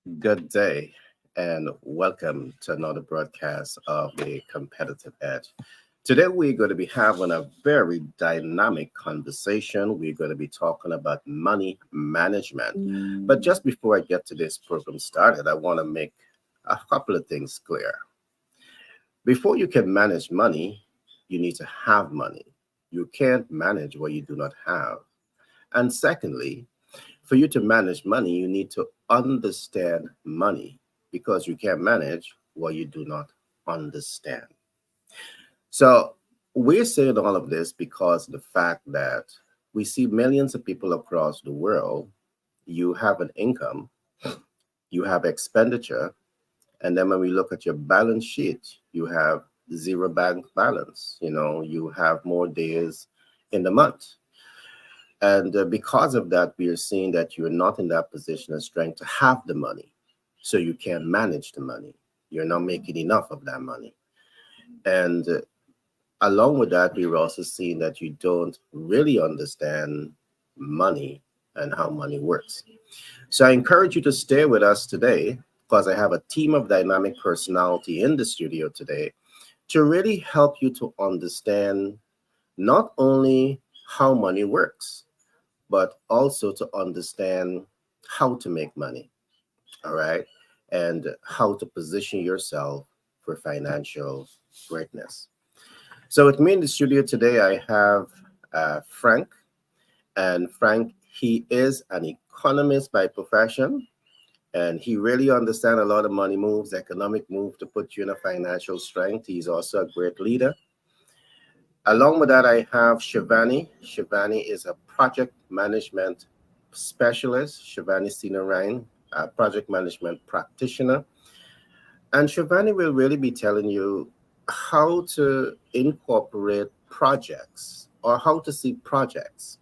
Good day, and welcome to another broadcast of the Competitive Edge. Today, we're going to be having a very dynamic conversation. We're going to be talking about money management. But just before I get to this program started, I want to make a couple of things clear. Before you can manage money, you need to have money. You can't manage what you do not have. And secondly, for you to manage money, you need to understand money because you can't manage what you do not understand. So, we're saying all of this because the fact that we see millions of people across the world, you have an income, you have expenditure, and then when we look at your balance sheet, you have zero bank balance. You have more days in the month. And because of that, we are seeing that you're not in that position of strength to have the money. So you can't manage the money. You're not making enough of that money. And along with that, we're also seeing that you don't really understand money and how money works. So I encourage you to stay with us today because I have a team of dynamic personality in the studio today to really help you to understand not only how money works, but also to understand how to make money, all right, and how to position yourself for financial greatness. So, with me in the studio today, I have Frank, and Frank, he is an economist by profession, and he really understands a lot of money moves, economic move to put you in a financial strength. He's also a great leader. Along with that, I have Shivani. Shivani is a project management specialist. Shivani Sinarayan, a project management practitioner. And Shivani will really be telling you how to incorporate projects or how to see projects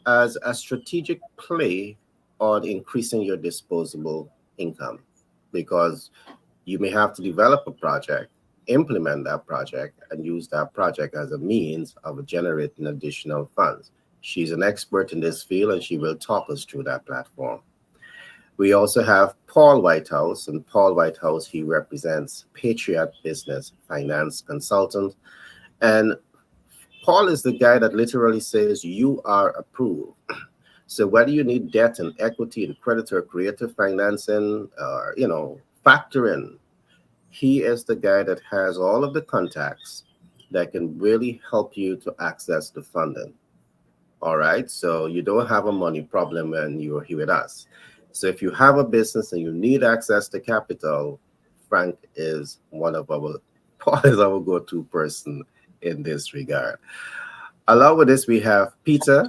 as a strategic play on increasing your disposable income. Because you may have to develop a project, implement that project, and use that project as a means of generating additional funds. She's an expert in this field and she will talk us through that platform. We also have Paul Whitehouse, and Paul Whitehouse, he represents Patriot Business Finance Consultant. And Paul is the guy that literally says you are approved. So whether you need debt and equity and credit or creative financing or, factoring, he is the guy that has all of the contacts that can really help you to access the funding. All right. So you don't have a money problem when you're here with us. So if you have a business and you need access to capital, Frank is one of our, Paul is our go-to person in this regard. Along with this, we have Peter.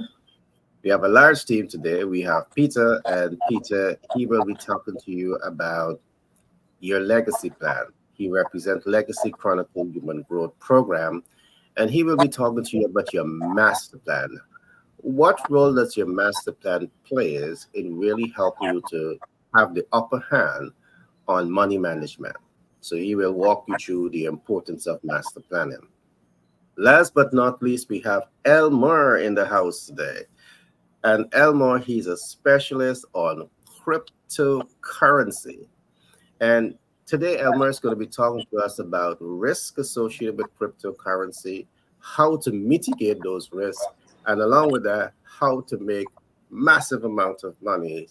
We have a large team today. We have Peter, and Peter, he will be talking to you about your legacy plan. He represents Legacy Chronicle Human Growth Program, and he will be talking to you about your master plan. What role does your master plan plays in really helping you to have the upper hand on money management? So he will walk you through the importance of master planning. Last but not least, we have Elmer in the house today. And Elmer, he's a specialist on cryptocurrency. And today, Elmer is going to be talking to us about risk associated with cryptocurrency, how to mitigate those risks, and along with that, how to make massive amounts of money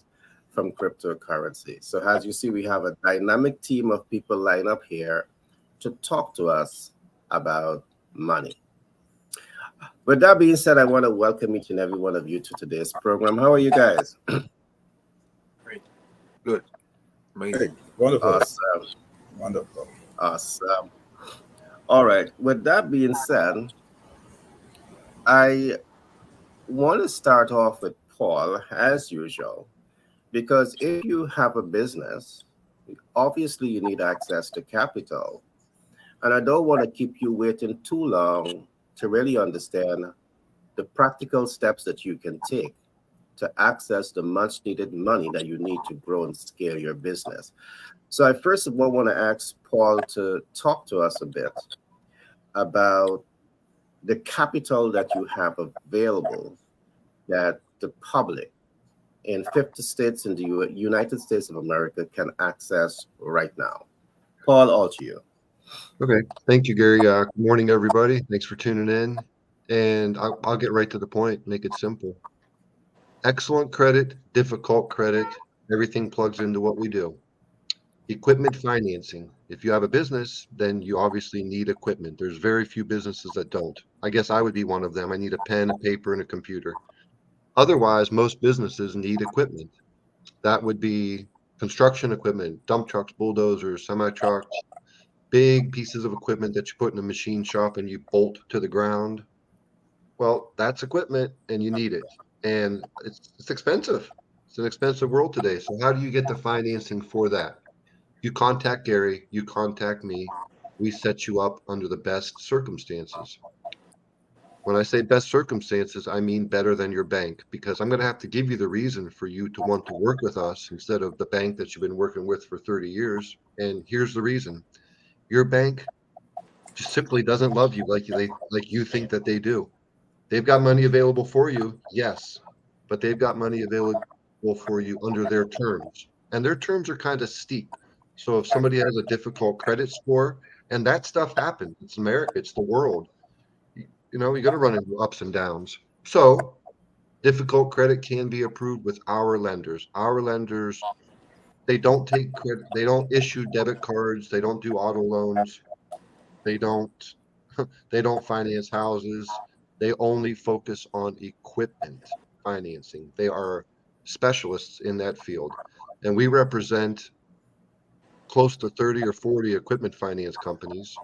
from cryptocurrency. So as you see, we have a dynamic team of people lined up here to talk to us about money. With that being said, I want to welcome each and every one of you to today's program. How are you guys? Great. Good. Hey, Amazing. wonderful, Awesome. wonderful. Awesome. All right. With that being said, I want to start off with Paul, as usual, because if you have a business, obviously you need access to capital. And I don't want to keep you waiting too long to really understand the practical steps that you can take to access the much needed money that you need to grow and scale your business. So I first of all want to ask Paul to talk to us a bit about the capital that you have available that the public, in 50 states in the United States of America can access right now. Paul, all to you. Okay. Thank you, Gary. Good morning, everybody. Thanks for tuning in. And I'll get right to the point, make it simple. Excellent credit, difficult credit, everything plugs into what we do. Equipment financing. If you have a business, then you obviously need equipment. There's very few businesses that don't. I guess I would be one of them. I need a pen, a paper, and a computer. Otherwise, most businesses need equipment. That would be construction equipment, dump trucks, bulldozers, semi trucks, big pieces of equipment that you put in a machine shop and you bolt to the ground. Well, that's equipment and you need it. And it's expensive. It's an expensive world today. So how do you get the financing for that? You contact Gary, you contact me. We set you up under the best circumstances. When I say best circumstances, I mean better than your bank, because I'm going to have to give you the reason for you to want to work with us instead of the bank that you've been working with for 30 years. And here's the reason. Your bank just simply doesn't love you like you think that they do. They've got money available for you, yes, but they've got money available for you under their terms. And their terms are kind of steep. So if somebody has a difficult credit score, and that stuff happens, it's America, it's the world. You're going to run into ups and downs. So difficult credit can be approved with our lenders. Our lenders, they don't take credit, they don't issue debit cards, they don't do auto loans, they don't they don't finance houses. They only focus on equipment financing. They are specialists in that field. And we represent close to 30 or 40 equipment finance companies.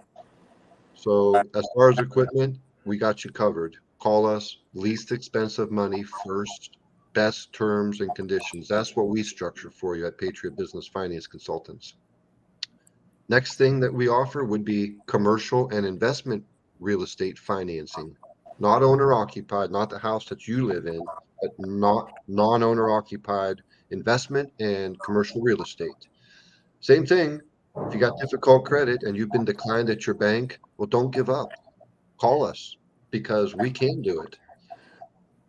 So as far as equipment, we got you covered. Call us, least expensive money first, best terms and conditions. That's what we structure for you at Patriot Business Finance Consultants. Next thing that we offer would be commercial and investment real estate financing. Not owner occupied, not the house that you live in, but not non-owner occupied investment and commercial real estate. Same thing. If you got difficult credit and you've been declined at your bank, well, don't give up. Call us because we can do it.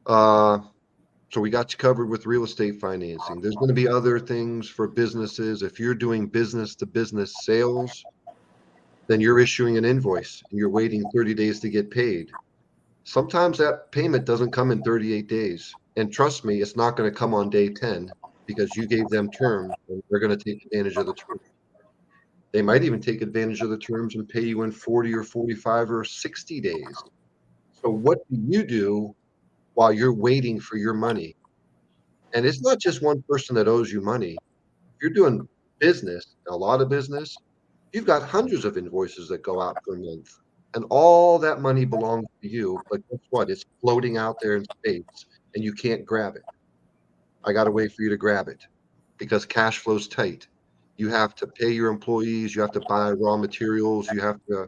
So we got you covered with real estate financing. There's going to be other things for businesses. If you're doing business to business sales, then you're issuing an invoice and you're waiting 30 days to get paid. Sometimes that payment doesn't come in 38 days. And trust me, it's not going to come on day 10 because you gave them terms and they're going to take advantage of the terms. They might even take advantage of the terms and pay you in 40 or 45 or 60 days. So what do you do while you're waiting for your money? And it's not just one person that owes you money. If you're doing business, a lot of business, you've got hundreds of invoices that go out per month. And all that money belongs to you. But guess what? It's floating out there in space and you can't grab it. I got to wait for you to grab it because cash flow's tight. You have to pay your employees. You have to buy raw materials. You have to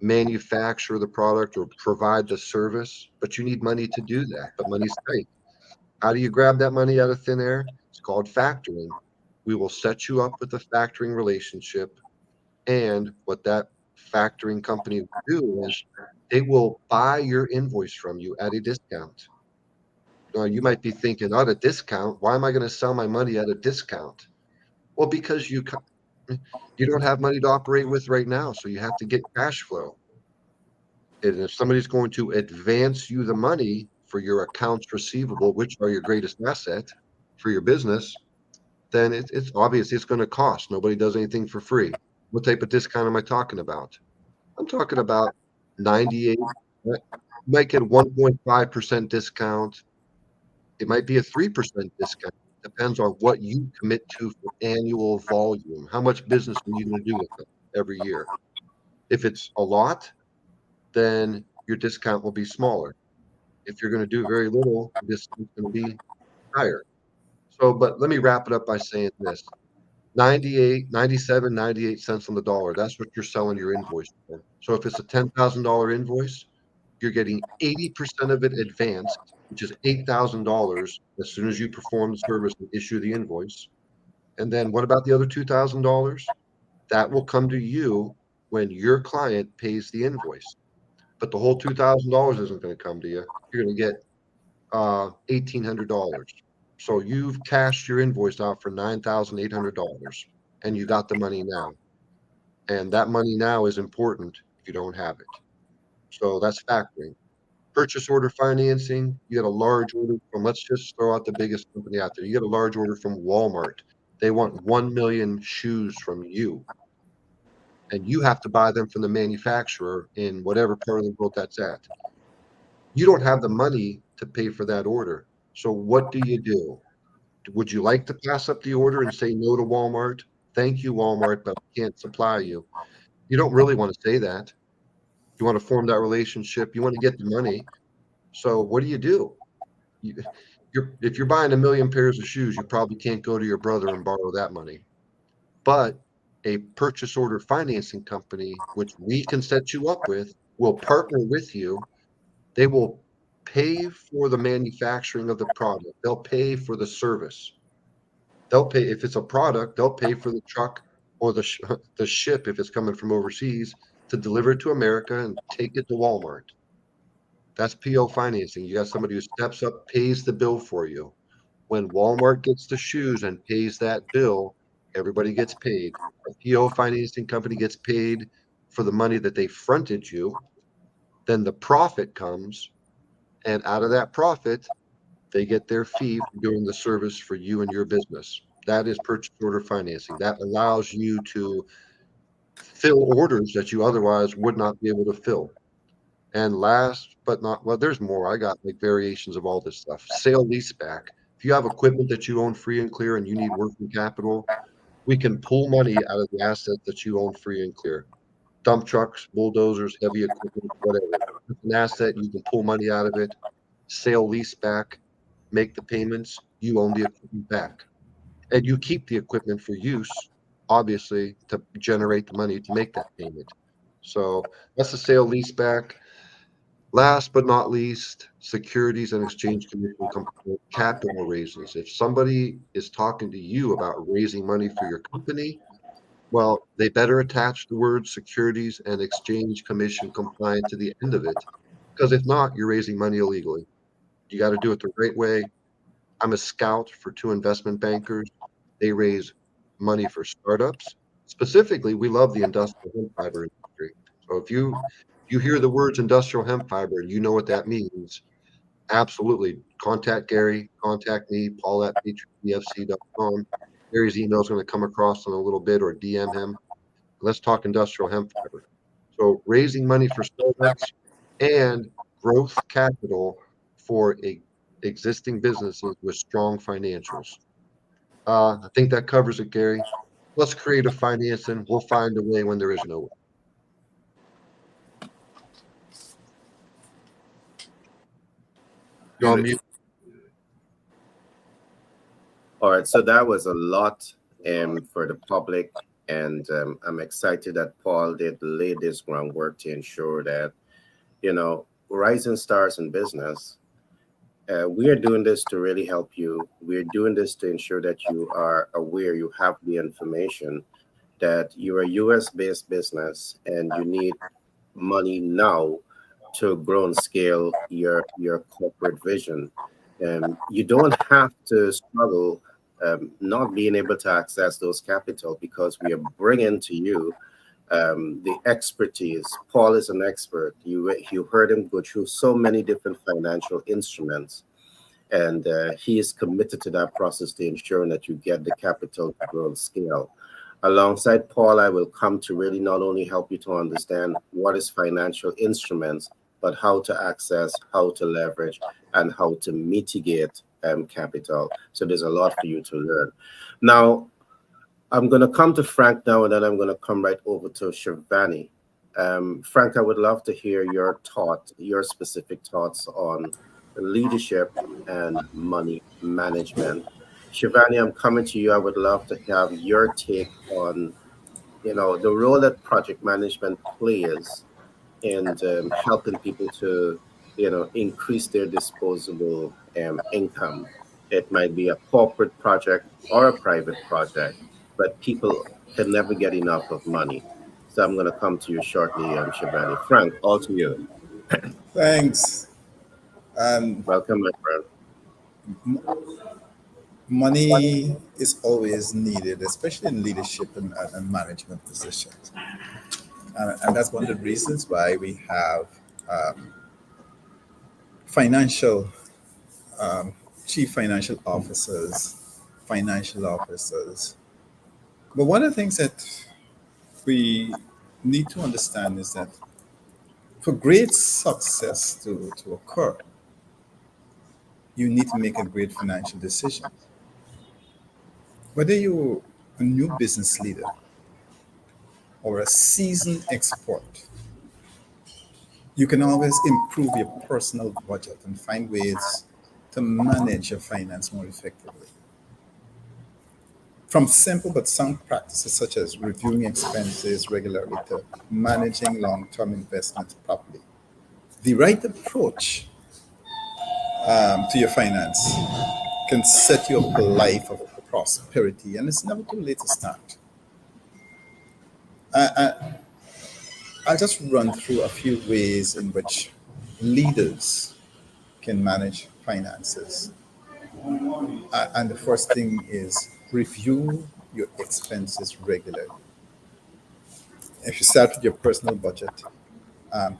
manufacture the product or provide the service, but you need money to do that. But money's tight. How do you grab that money out of thin air? It's called factoring. We will set you up with a factoring relationship. And what that factoring company will do is they will buy your invoice from you at a discount. Now, you might be thinking, at a discount, why am I going to sell my money at a discount? Well, because you don't have money to operate with right now, so you have to get cash flow. And if somebody's going to advance you the money for your accounts receivable, which are your greatest asset for your business, then it's obvious it's going to cost. Nobody does anything for free. What type of discount am I talking about? I'm talking about 98. You might get 1.5% discount. It might be a 3% discount. Depends on what you commit to for annual volume. How much business are you going to do with them every year? If it's a lot, then your discount will be smaller. If you're going to do very little, the discount's going to be higher. So, but let me wrap it up by saying this. 98 cents on the dollar. That's what you're selling your invoice for. So if it's a $10,000 invoice, you're getting 80% of it advanced, which is $8,000 as soon as you perform the service and issue the invoice. And then what about the other $2,000? That will come to you when your client pays the invoice. But the whole $2,000 isn't going to come to you. You're going to get $1,800. So you've cashed your invoice out for $9,800 and you got the money now. And that money now is important if you don't have it. So that's factoring. Purchase order financing, you get a large order from, let's just throw out the biggest company out there. You get a large order from Walmart. They want 1 million shoes from you. And you have to buy them from the manufacturer in whatever part of the world that's at. You don't have the money to pay for that order. So what do you do? Would you like to pass up the order and say no to Walmart? Thank you, Walmart, but I can't supply you. You don't really want to say that. You want to form that relationship. You want to get the money. So what do? If you're buying 1 million pairs of shoes, you probably can't go to your brother and borrow that money. But a purchase order financing company, which we can set you up with, will partner with you. They will pay for the manufacturing of the product. They'll pay for the service. They'll pay if it's a product. They'll pay for the truck or the ship if it's coming from overseas to deliver it to America and take it to Walmart. That's PO financing. You got somebody who steps up, pays the bill for you. When Walmart gets the shoes and pays that bill, everybody gets paid. A PO financing company gets paid for the money that they fronted you. Then the profit comes, and out of that profit, they get their fee for doing the service for you and your business. That is purchase order financing. That allows you to fill orders that you otherwise would not be able to fill. And last but not, well, there's more. I got like variations of all this stuff. Sale leaseback. If you have equipment that you own free and clear and you need working capital, we can pull money out of the assets that you own free and clear. Dump trucks, bulldozers, heavy equipment, whatever. It's an asset, you can pull money out of it. Sale leaseback, make the payments, you own the equipment back. And you keep the equipment for use, obviously, to generate the money to make that payment. So that's the sale leaseback. Last but not least, Securities and Exchange Commission capital raises. If somebody is talking to you about raising money for your company, well, they better attach the word Securities and Exchange Commission compliant to the end of it, because if not, you're raising money illegally. You got to do it the right way. I'm a scout for 2 investment bankers. They raise money for startups. Specifically, we love the industrial hemp fiber industry. So if you hear the words industrial hemp fiber, you know what that means. Absolutely. Contact Gary, contact me, paul@patriotbfc.com. Gary's email is going to come across in a little bit, or DM him. Let's talk industrial hemp fiber. So raising money for startups and growth capital for existing businesses with strong financials. I think that covers it, Gary. Let's create a financing. We'll find a way when there is no way. You're on mute. All right, so that was a lot for the public, and I'm excited that Paul did lay this groundwork to ensure that, rising stars in business, we are doing this to really help you. We're doing this to ensure that you are aware, you have the information that you're a US-based business and you need money now to grow and scale your corporate vision. You don't have to struggle not being able to access those capital, because we are bringing to you the expertise. Paul is an expert. You heard him go through so many different financial instruments, and he is committed to that process to ensuring that you get the capital to grow and scale. Alongside Paul, I will come to really not only help you to understand what is financial instruments, but how to access, how to leverage, and how to mitigate capital. So there's a lot for you to learn. Now, I'm going to come to Frank now, and then I'm going to come right over to Shivani. Frank, I would love to hear your specific thoughts on leadership and money management. Shivani, I'm coming to you. I would love to have your take on, the role that project management plays in helping people to, increase their disposable income. It might be a corporate project or a private project, but people can never get enough of money. So I'm going to come to you shortly, Shivani. Frank, all to you. Thanks. Welcome, my friend. Money is always needed, especially in leadership and management positions. And that's one of the reasons why we have um, financial chief financial officers. But one of the things that we need to understand is that for great success to occur, you need to make a great financial decision. Whether you're a new business leader or a seasoned expert, you can always improve your personal budget and find ways to manage your finance more effectively. From simple but sound practices such as reviewing expenses regularly to managing long term investments properly. The right approach to your finance can set you up a life of prosperity, and it's never too late to start. I, I'll just run through a few ways in which leaders can manage finances. And the first thing is review your expenses regularly. If you start with your personal budget,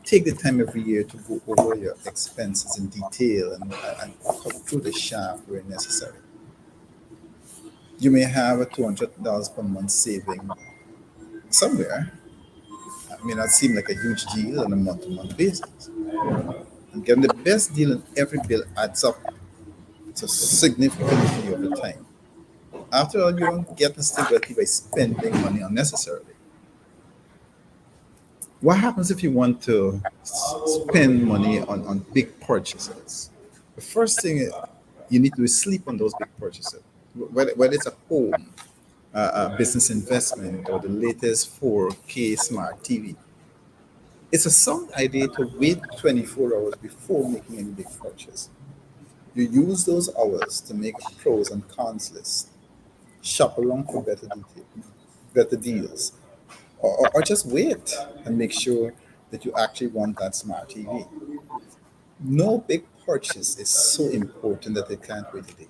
take the time every year to go over your expenses in detail and cut through the shaft where necessary. You may have a $200 per month saving somewhere. It may not seem like a huge deal on a month to month basis. And getting the best deal in every bill adds up to significantly over time. After all, you don't get the stability by spending money unnecessarily. What happens if you want to spend money on big purchases? The first thing you need to do is sleep on those big purchases. Whether it's a home, a business investment, or the latest 4K smart TV. It's a sound idea to wait 24 hours before making any big purchase. You use those hours to make a pros and cons list, shop around for better deals, or just wait and make sure that you actually want that smart TV. No big purchase is so important that they can't wait a day.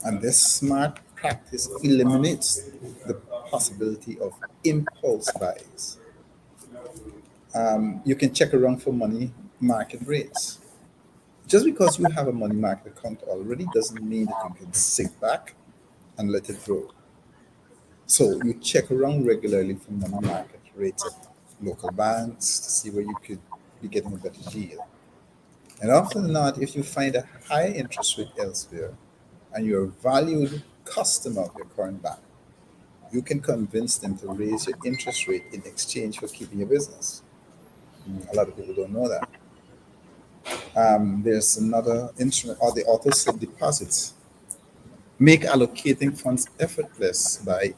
And this smart practice eliminates the possibility of impulse buys. You can check around for money market rates. Just because you have a money market account already doesn't mean that you can sit back and let it grow. So you check around regularly for money market rates at local banks to see where you could be getting a better deal. And often than not, if you find a high interest rate elsewhere and you're a valued customer of your current bank, you can convince them to raise your interest rate in exchange for keeping your business. A lot of people don't know that. There's another instrument, or the auto slip deposits. Make allocating funds effortless by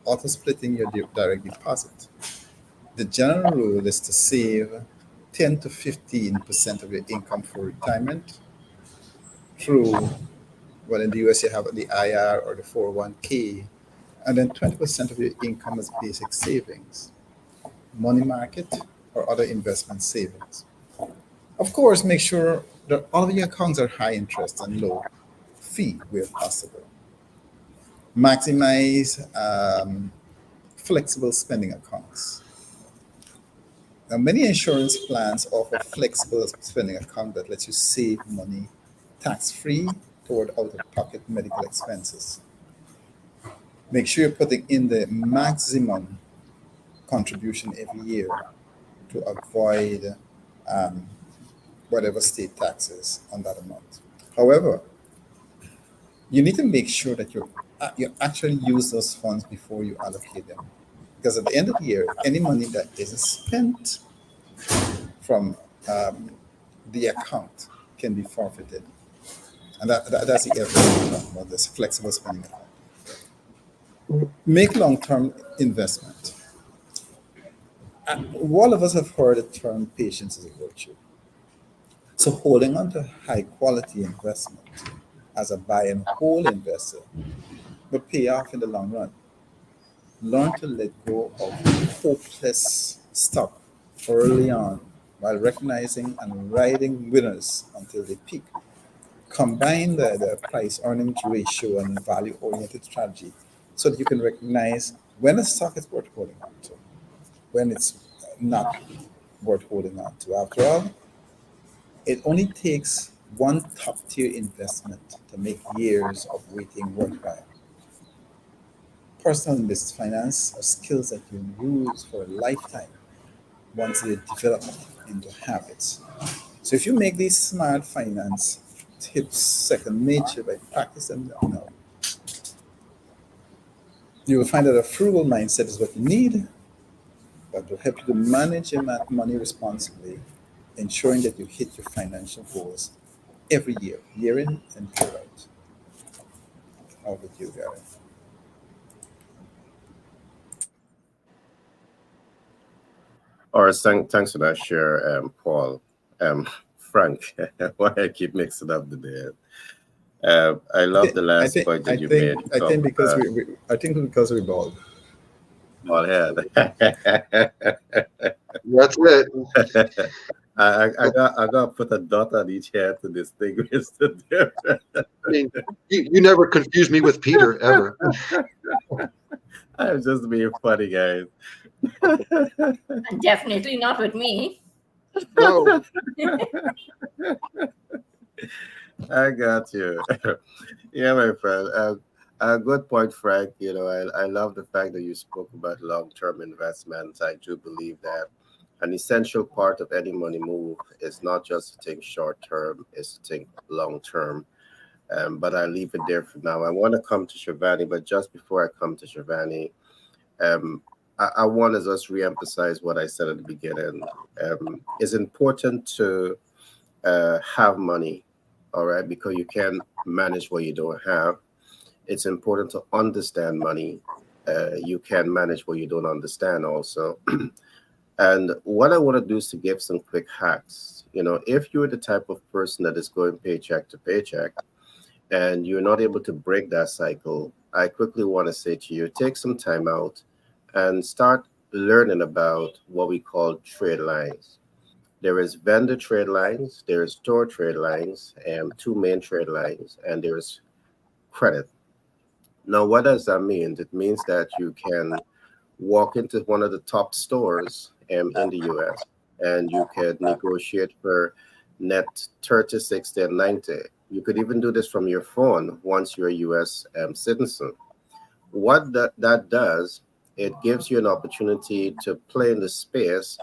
auto splitting your direct deposit. The general rule is to save 10 to 15% of your income for retirement through, well, in the US, you have the IR or the 401k, and then 20% of your income as basic savings, money market, or other investment savings. Of course, make sure that all of your accounts are high interest and low fee where possible. Maximize flexible spending accounts. Now, many insurance plans offer flexible spending account that lets you save money tax-free toward out-of-pocket medical expenses. Make sure you're putting in the maximum contribution every year to avoid um, whatever state taxes on that amount. However, you need to make sure that you actually use those funds before you allocate them. Because at the end of the year, any money that isn't spent from the account can be forfeited. And that's the area we're talking about, this flexible spending account. Make long-term investment. All of us have heard the term patience is a virtue. So holding on to high quality investment as a buy and hold investor will pay off in the long run. Learn to let go of hopeless stock early on while recognizing and riding winners until they peak. combine the price earnings ratio and value oriented strategy so that you can recognize when a stock is worth holding on to, when it's not worth holding on to. After all, it only takes one top tier investment to make years of waiting worthwhile. Personal and business finance are skills that you use for a lifetime once they develop into habits. So if you make these smart finance tips second nature by practicing them now, you will find that a frugal mindset is what you need, but will help you to manage your money responsibly, ensuring that you hit your financial goals every year, year in and year out. How about you, Gary? All right, thanks for that share, Paul. Frank, why I keep mixing up the day. I love the last point that you made. I think because I think because we bald. Paul head. That's it. I got to put a dot on each head to distinguish the difference. I mean, you never confuse me with Peter ever. I'm just being funny, guys. Definitely not with me. No, I got you. Yeah, my friend. A good point, Frank. You know, I love the fact that you spoke about long-term investments. I do believe that an essential part of any money move is not just to think short-term, it's to think long-term. But I leave it there for now. I want to come to Shivani, but just before I come to Shivani, I want to just re-emphasize what I said at the beginning. It's important to have money, all right, because you can manage what you don't have. It's important to understand money. You can manage what you don't understand also. And what I want to do is to give some quick hacks. You know, if you're the type of person that is going paycheck to paycheck and you're not able to break that cycle, I quickly want to say to you, take some time out and start learning about what we call trade lines. There is vendor trade lines, there is store trade lines, and two main trade lines, and there's credit. Now, what does that mean? It means that you can walk into one of the top stores in the US and you could negotiate for net 30, 60, and 90. You could even do this from your phone once you're a US citizen. What that does, it gives you an opportunity to play in the space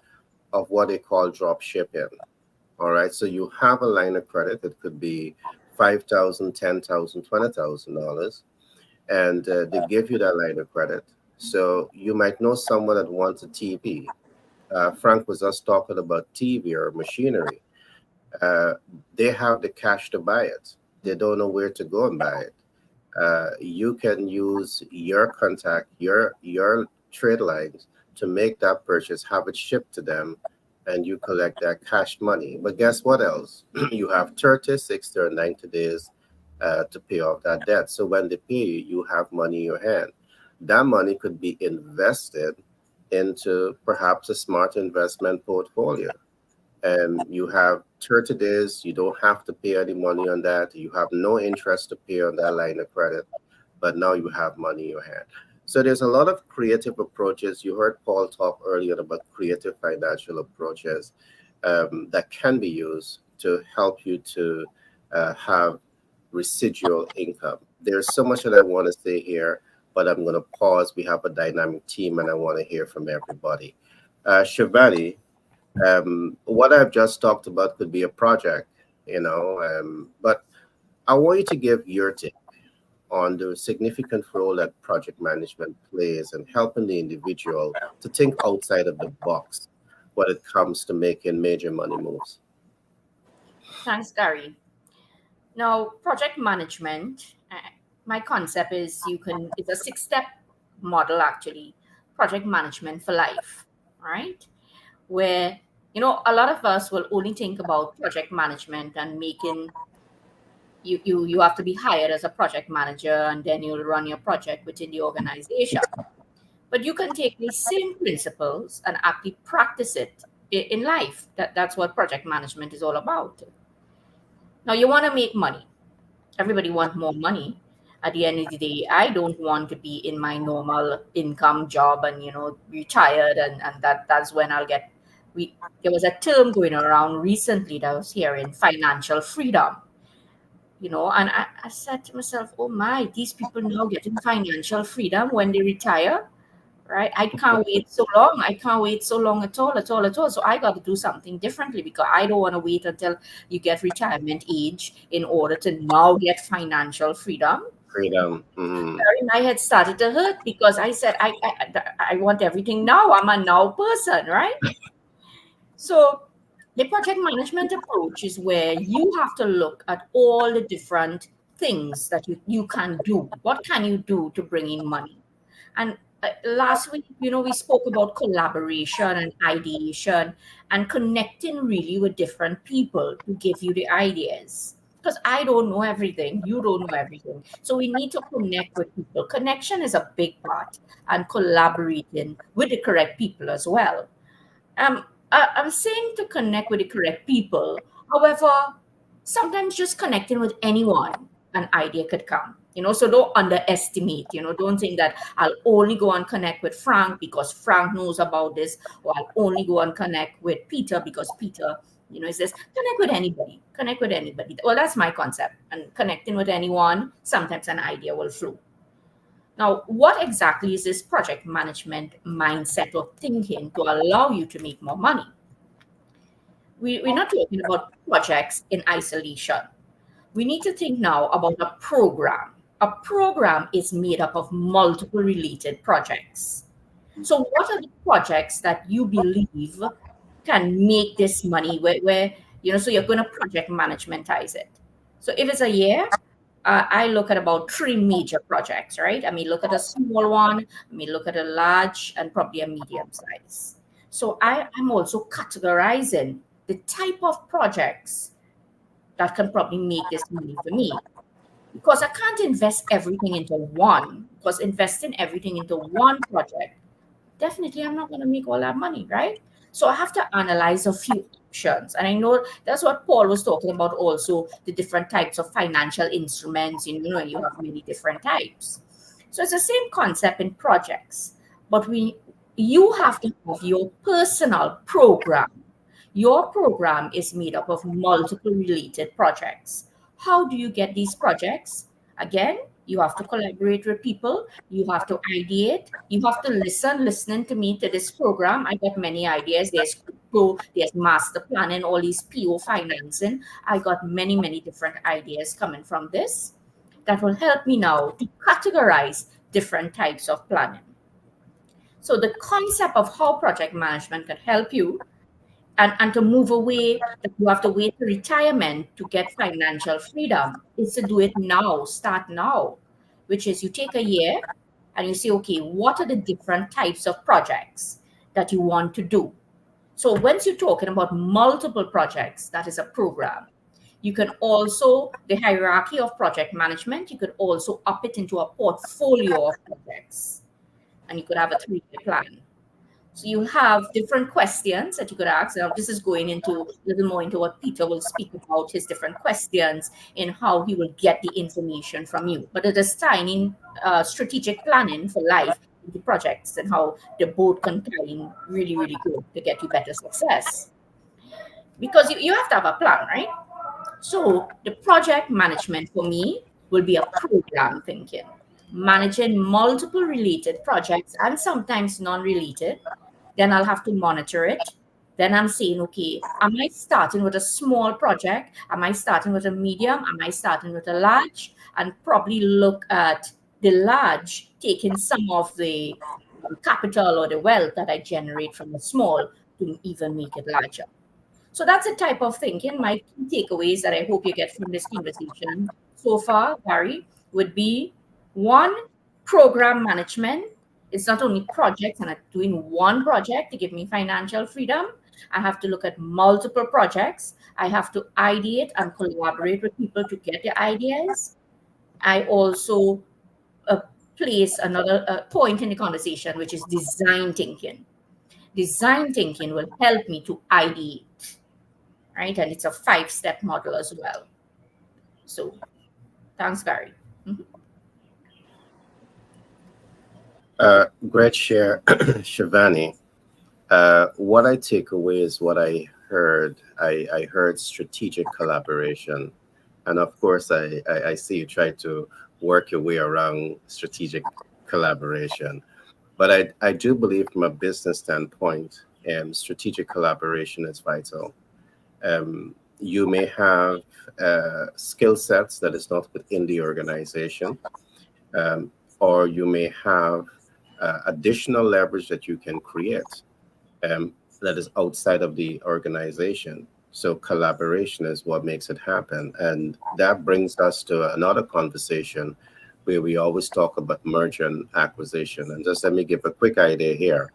of what they call drop shipping. All right, so you have a line of credit. It could be 5,000, 10,000, $20,000, and they give you that line of credit. So you might know someone that wants a TV. Frank was just talking about TV or machinery. Uh, they have the cash to buy it. They don't know where to go and buy it. You can use your contact, your trade lines to make that purchase, have it shipped to them, and you collect that cash money. But guess what else? You have 30, 60, or 90 days to pay off that debt. So when they pay you, you have money in your hand. That money could be invested into perhaps a smart investment portfolio. And you have 30 days, you don't have to pay any money on that. You have no interest to pay on that line of credit, but now you have money in your hand. So there's a lot of creative approaches. You heard Paul talk earlier about creative financial approaches that can be used to help you to have residual income. There's so much that I want to say here, but I'm going to pause. We have a dynamic team, and I want to hear from everybody. Shivani, what I've just talked about could be a project, but I want you to give your take on the significant role that project management plays in helping the individual to think outside of the box when it comes to making major money moves. Thanks, Gary. Now, project management, my concept is it's a 6 step model actually, project management for life, all right? Where, a lot of us will only think about project management and making, you have to be hired as a project manager and then you'll run your project within the organization. But you can take these same principles and actually practice it in life. That's what project management is all about. Now, you want to make money. Everybody wants more money. At the end of the day, I don't want to be in my normal income job and retired, and that's when I'll get. There was a term going around recently that I was hearing, financial freedom. And I said to myself, oh my, these people now getting financial freedom when they retire, right? I can't wait so long. I can't wait so long at all, at all, at all. So I got to do something differently, because I don't want to wait until you get retirement age in order to now get financial freedom. Freedom. My head started to hurt because I said, I want everything now. I'm a now person, right? So the project management approach is where you have to look at all the different things that you can do. What can you do to bring in money? And last week, we spoke about collaboration and ideation and connecting really with different people to give you the ideas. Because I don't know everything, you don't know everything. So we need to connect with people. Connection is a big part, and collaborating with the correct people as well. I'm saying to connect with the correct people. However, sometimes just connecting with anyone, an idea could come. So don't underestimate. Don't think that I'll only go and connect with Frank because Frank knows about this, or I'll only go and connect with Peter because Peter, says connect with anybody. Connect with anybody. Well, that's my concept. And connecting with anyone, sometimes an idea will flow. Now, what exactly is this project management mindset or thinking to allow you to make more money? We're not talking about projects in isolation. We need to think now about a program. A program is made up of multiple related projects. So, what are the projects that you believe can make this money? So you're going to project managementize it. So, if it's a year, I look at about 3 major projects, right? I mean, look at a small one, I mean, look at a large, and probably a medium size. So I'm also categorizing the type of projects that can probably make this money for me. Because I can't invest everything into one, because investing everything into one project, definitely I'm not going to make all that money, right? So I have to analyze a few options. And I know that's what Paul was talking about also, the different types of financial instruments. You have many different types. So it's the same concept in projects, but you have to have your personal program. Your program is made up of multiple related projects. How do you get these projects? Again, you have to collaborate with people. You have to ideate. You have to listen. Listening to me to this program, I got many ideas. There's crypto, there's master planning, all these PO financing. I got many, many different ideas coming from this that will help me now to categorize different types of planning. So the concept of how project management can help you and to move away, that you have to wait to retirement to get financial freedom, is to do it now, start now, which is you take a year and you say, okay, what are the different types of projects that you want to do? So once you're talking about multiple projects, that is a program. You can also, the hierarchy of project management, you could also up it into a portfolio of projects. And you could have a 3-year plan. So you have different questions that you could ask. Now, this is going into a little more into what Peter will speak about, his different questions in how he will get the information from you. But it is tying strategic planning for life into projects and how they both can tie in really, really good to get you better success. Because you have to have a plan, right? So the project management for me will be a program thinking, managing multiple related projects and sometimes non-related. Then I'll have to monitor it. Then I'm saying, okay, am I starting with a small project? Am I starting with a medium? Am I starting with a large? And probably look at the large, taking some of the capital or the wealth that I generate from the small to even make it larger. So that's a type of thinking. My key takeaways that I hope you get from this conversation so far, Barry, would be one, program management. It's not only projects, and I'm doing one project to give me financial freedom. I have to look at multiple projects. I have to ideate and collaborate with people to get the ideas. I also place another point in the conversation, which is design thinking. Design thinking will help me to ideate, right? And it's a 5-step model as well. So Thanks, Gary. Mhm. Great share, Shivani. What I take away is what I heard. I heard strategic collaboration. And of course, I see you try to work your way around strategic collaboration. But I do believe from a business standpoint, strategic collaboration is vital. You may have skill sets that is not within the organization, um, or you may have additional leverage that you can create that is outside of the organization. So collaboration is what makes it happen. And that brings us to another conversation where we always talk about merger and acquisition. And just let me give a quick idea here.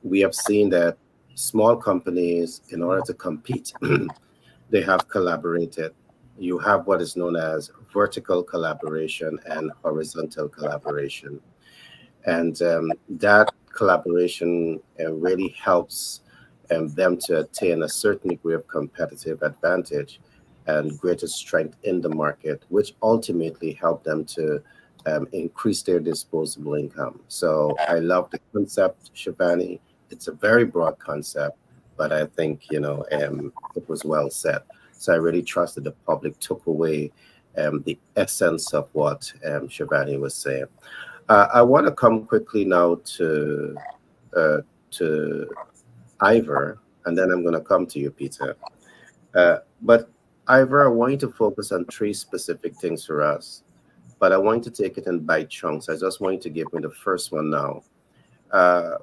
We have seen that small companies, in order to compete, they have collaborated. You have what is known as vertical collaboration and horizontal collaboration. And that collaboration really helps them to attain a certain degree of competitive advantage and greater strength in the market, which ultimately help them to increase their disposable income. So I love the concept, Shivani. It's a very broad concept, but I think it was well said. So I really trust that the public took away the essence of what Shivani was saying. I want to come quickly now uh, to Ivor, and then I'm going to come to you, Peter. But Ivor, I want you to focus on three specific things for us, but I want you to take it in bite chunks. I just want you to give me the first one now. Uh,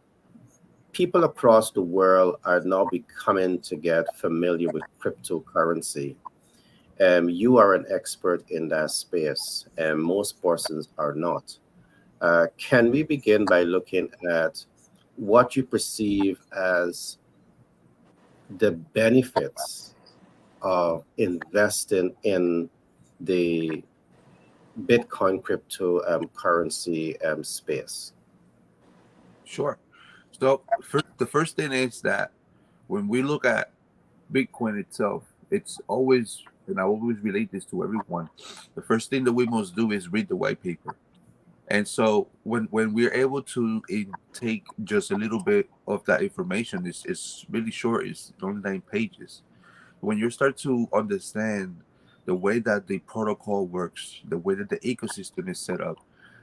People across the world are now becoming to get familiar with cryptocurrency. You are an expert in that space, and most persons are not. Can we begin by looking at what you perceive as the benefits of investing in the Bitcoin crypto currency space? Sure. So the first thing is that when we look at Bitcoin itself, it's always, and I always relate this to everyone, the first thing that we must do is read the white paper. And so when we're able to take just a little bit of that information, it's really short, it's only 9 pages. When you start to understand the way that the protocol works, the way that the ecosystem is set up,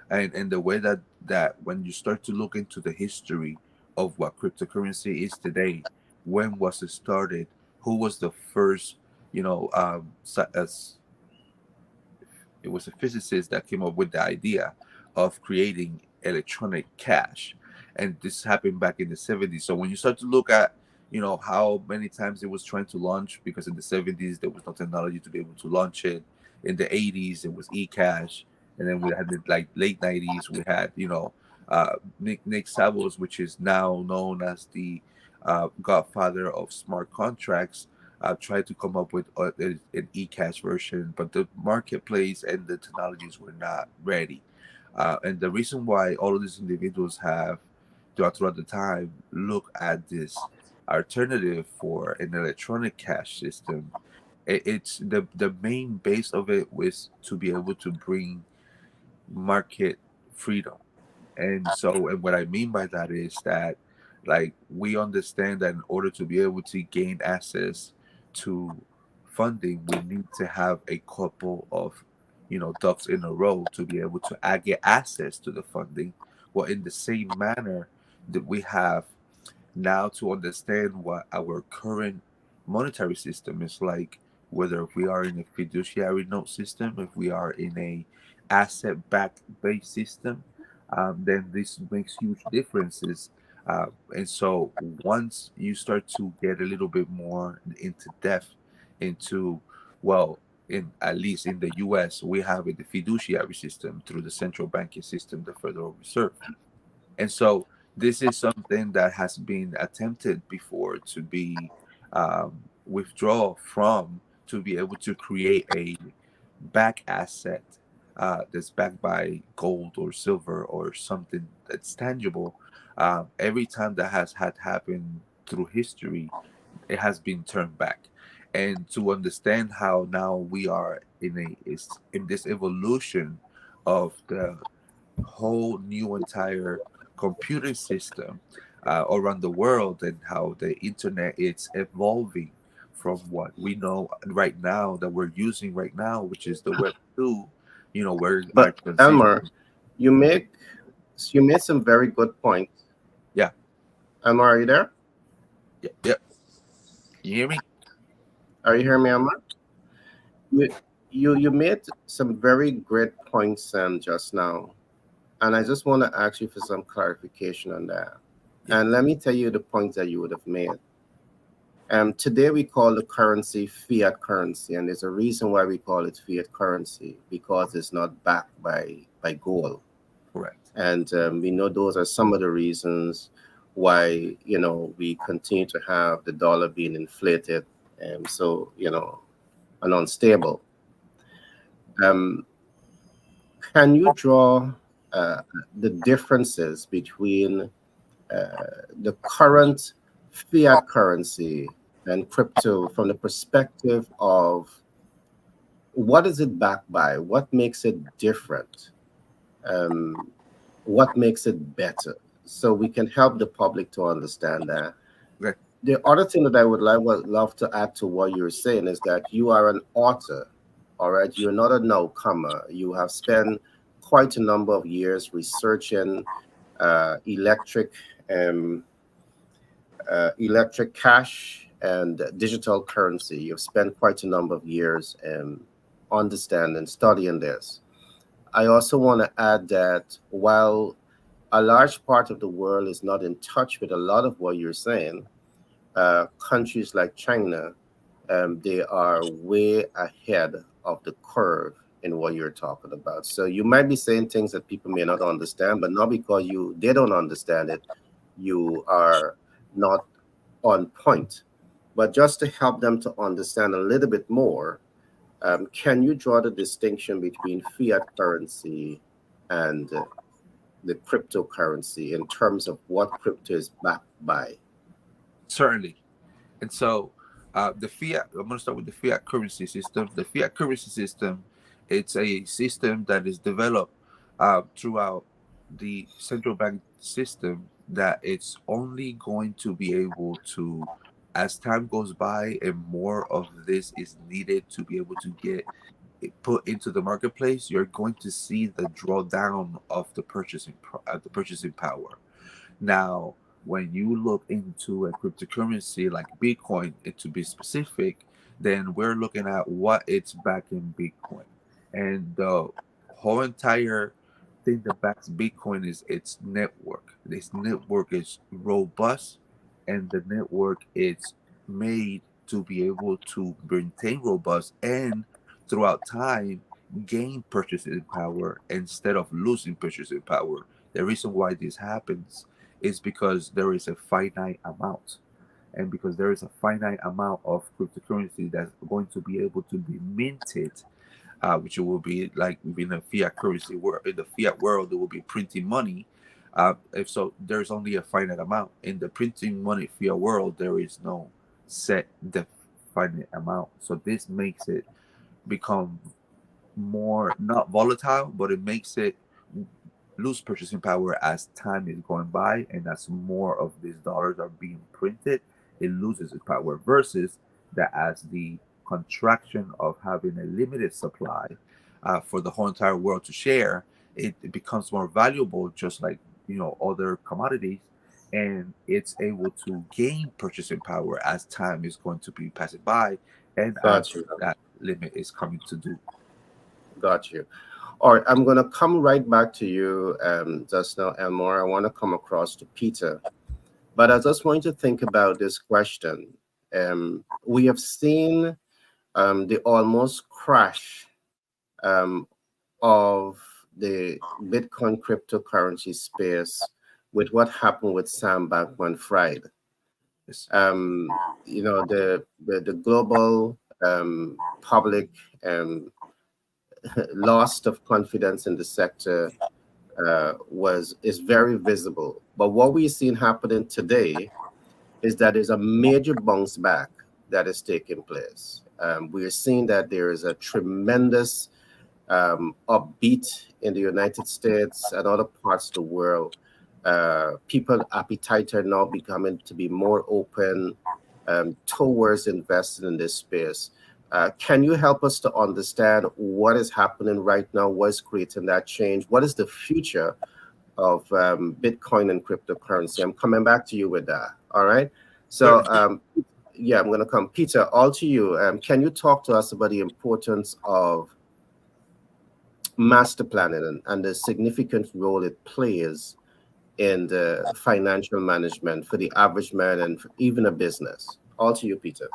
and the way that when you start to look into the history of what cryptocurrency is today, when was it started, who was the first, as it was a physicist that came up with the idea of creating electronic cash, and this happened back in the 70s. So when you start to look at how many times it was trying to launch, because in the 70s there was no technology to be able to launch it. In the 80s it was eCash, and then we had the like late 90s we had Nick Savos, which is now known as the godfather of smart contracts, tried to come up with an e-cash version, but the marketplace and the technologies were not ready. And the reason why all of these individuals have, throughout the time, look at this alternative for an electronic cash system, it's the main base of it was to be able to bring market freedom. And what I mean by that is that, like, we understand that in order to be able to gain access to funding, we need to have a couple of, ducks in a row to be able to get access to the funding. Well, in the same manner that we have now to understand what our current monetary system is like, whether if we are in a fiduciary note system, if we are in a asset backed based system, then this makes huge differences. And so once you start to get a little bit more into depth into, well, in at least in the US, we have the fiduciary system through the central banking system, the Federal Reserve. And so this is something that has been attempted before to be withdraw from, to be able to create a back asset that's backed by gold or silver or something that's tangible. Every time that has had happened through history, it has been turned back. and to understand how now we are in this evolution of the whole new entire computer system around the world, and how the internet is evolving from what we know right now that we're using right now, which is the Web 2. Where our But transition. Elmer, you make you made some very good points. Yeah. Elmer, are you there? Yep. You hear me? Are you hearing me, Elmer? You you made some very great points just now, and I just want to ask you for some clarification on that. Yeah. And let me tell you the points that you would have made. Today we call the currency fiat currency, and there's a reason why we call it fiat currency, because it's not backed by gold. Correct. And we know those are some of the reasons why we continue to have the dollar being inflated, and so and unstable. Um, can you draw uh, the differences between the current fiat currency and crypto from the perspective of what is it backed by? What makes it different? Um, what makes it better? So we can help the public to understand that. Okay. The other thing that I would love to add to what you're saying is that you are an author, all right? You're not a newcomer. You have spent quite a number of years researching electric um, electric cash and digital currency. You've spent quite a number of years understanding, studying this. I also want to add that while a large part of the world is not in touch with a lot of what you're saying, countries like China, they are way ahead of the curve in what you're talking about. So you might be saying things that people may not understand, but not because they don't understand it, you are not on point. But just to help them to understand a little bit more, can you draw the distinction between fiat currency and the cryptocurrency in terms of what crypto is backed by? Certainly. And so the fiat, I'm going to start with the fiat currency system. The fiat currency system, it's a system that is developed throughout the central bank system, that it's only going to be able to, as time goes by and more of this is needed to be able to get it put into the marketplace, you're going to see the drawdown of the purchasing power. Now, when you look into a cryptocurrency like Bitcoin, to be specific, then we're looking at what it's backing Bitcoin. And the whole entire thing that backs Bitcoin is its network. This network is robust, and the network is made to be able to maintain robust and throughout time gain purchasing power instead of losing purchasing power. The reason why this happens is because there is a finite amount. And because there is a finite amount of cryptocurrency that's going to be able to be minted, which will be like in a fiat currency world. In the fiat world, there will be printing money. If so, there's only a finite amount. In the printing money fiat world, there is no set definite amount. So this makes it become more not volatile, but it makes it lose purchasing power as time is going by, and as more of these dollars are being printed, it loses its power. Versus that, as the contraction of having a limited supply for the whole entire world to share, it becomes more valuable, just like other commodities, and it's able to gain purchasing power as time is going to be passing by, and as Got you. that limit is coming to do. Got you. All right, I'm going to come right back to you just now, Elmore. I want to come across to Peter. But I just want you to think about this question. We have seen the almost crash of the Bitcoin cryptocurrency space with what happened with Sam Bankman-Fried. Yes. The global public loss of confidence in the sector is very visible. But what we've seen happening today is that there's a major bounce back. that is taking place. We are seeing that there is a tremendous upbeat in the United States and other parts of the world. People appetite are now becoming to be more open towards investing in this space. Can you help us to understand what is happening right now? What is creating that change? What is the future of Bitcoin and cryptocurrency? I'm coming back to you with that. All right. So, yeah, I'm going to come. Peter, all to you. Can you talk to us about the importance of master planning and the significant role it plays in the financial management for the average man and even a business? All to you, Peter.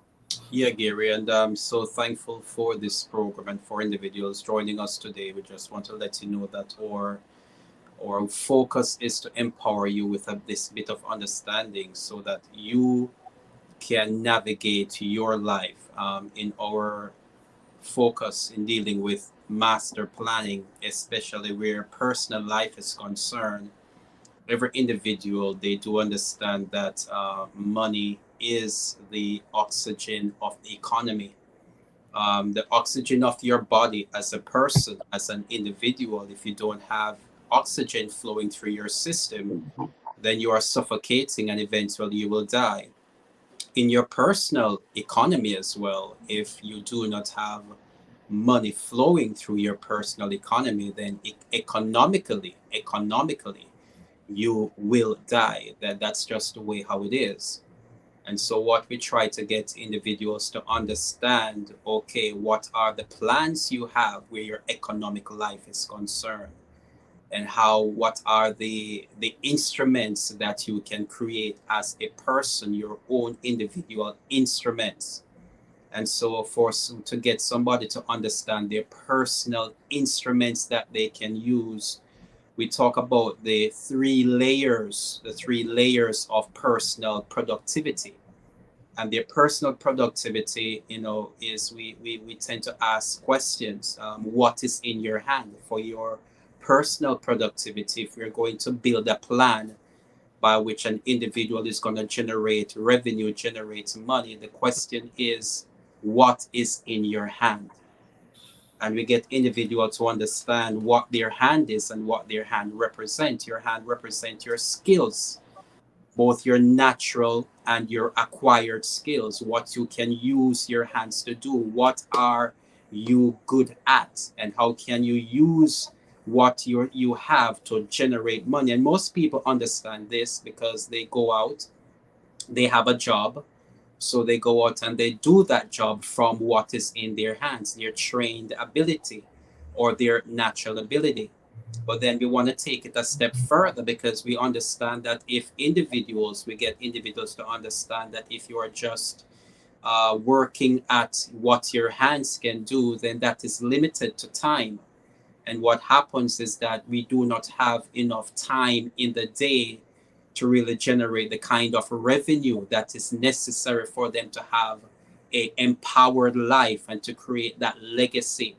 Yeah, Gary, and I'm so thankful for this program and for individuals joining us today. We just want to let you know that our focus is to empower you with this bit of understanding so that you can navigate your life. In our focus in dealing with master planning, especially where personal life is concerned, every individual, they do understand that money is the oxygen of the economy, the oxygen of your body as a person, as an individual. If you don't have oxygen flowing through your system, then you are suffocating and eventually you will die. In your personal economy as well, if you do not have money flowing through your personal economy, then economically, you will die. That's just the way how it is. And so what we try to get individuals to understand, okay, what are the plans you have where your economic life is concerned, and what are the instruments that you can create as a person, your own individual instruments. And so to get somebody to understand their personal instruments that they can use, we talk about the three layers of personal productivity. And their personal productivity, is we tend to ask questions. What is in your hand for your personal productivity? If we're going to build a plan by which an individual is going to generate revenue, generate money, the question is, what is in your hand? And we get individuals to understand what their hand is and what their hand represents. Your hand represents your skills, both your natural and your acquired skills, what you can use your hands to do, what are you good at, and how can you use what you have to generate money. And most people understand this because they go out, they have a job, so they go out and they do that job from what is in their hands, their trained ability or their natural ability. But then we want to take it a step further, because we understand that we get individuals to understand that if you are just working at what your hands can do, then that is limited to time. And what happens is that we do not have enough time in the day to really generate the kind of revenue that is necessary for them to have a empowered life and to create that legacy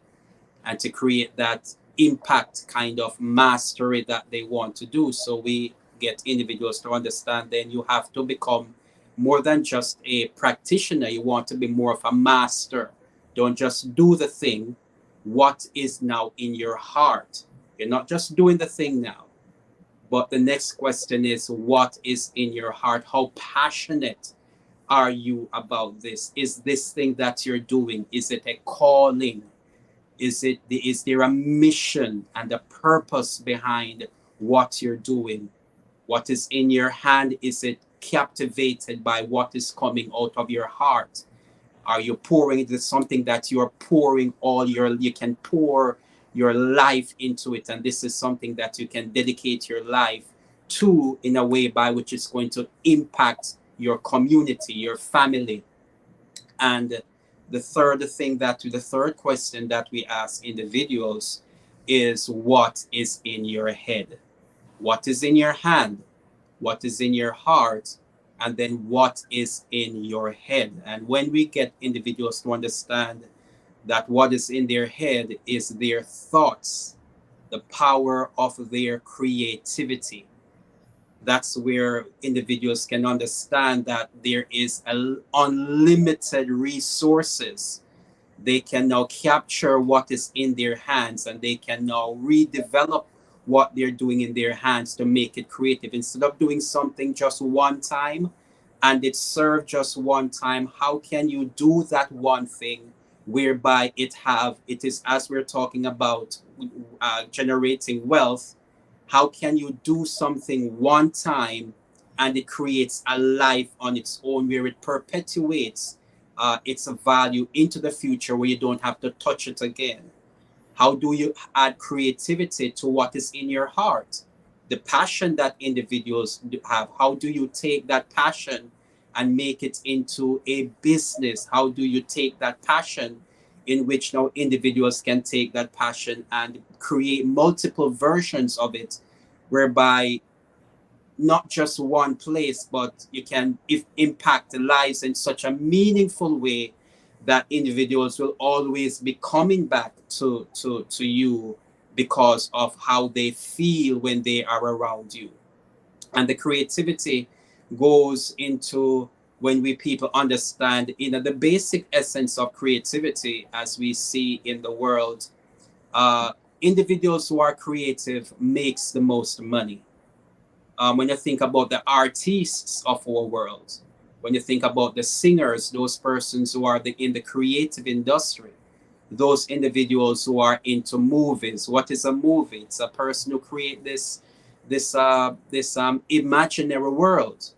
and to create that impact kind of mastery that they want to do. So we get individuals to understand then you have to become more than just a practitioner. You want to be more of a master. Don't just do the thing. What is now in your heart? You're not just doing the thing now. But the next question is, what is in your heart? How passionate are you about this? Is this thing that you're doing, is it a calling? Is there a mission and a purpose behind what you're doing? What is in your hand, is it captivated by what is coming out of your heart? Are you pouring into something that you're pouring you can pour your life into it, and this is something that you can dedicate your life to in a way by which it's going to impact your community, your family. And the third question that we ask individuals is, what is in your head? What is in your hand? What is in your heart? And then what is in your head? And when we get individuals to understand that what is in their head is their thoughts, the power of their creativity, That's where individuals can understand that there is unlimited resources. They can now capture what is in their hands, and they can now redevelop what they're doing in their hands to make it creative. Instead of doing something just one time and it served just one time, how can you do that one thing whereby it is, as we're talking about generating wealth, how can you do something one time and it creates a life on its own where it perpetuates its value into the future, where you don't have to touch it again? How do you add creativity to what is in your heart? The passion that individuals have, how do you take that passion and make it into a business? How do you take that passion, in which now individuals can take that passion and create multiple versions of it, whereby not just one place, but you can impact the lives in such a meaningful way that individuals will always be coming back to you because of how they feel when they are around you. And the creativity goes into when we people understand, the basic essence of creativity as we see in the world. uh, Individuals who are creative makes the most money. When you think about the artists of our world, when you think about the singers, those persons who are in the creative industry, those individuals who are into movies. What is a movie? It's a person who create this imaginary world,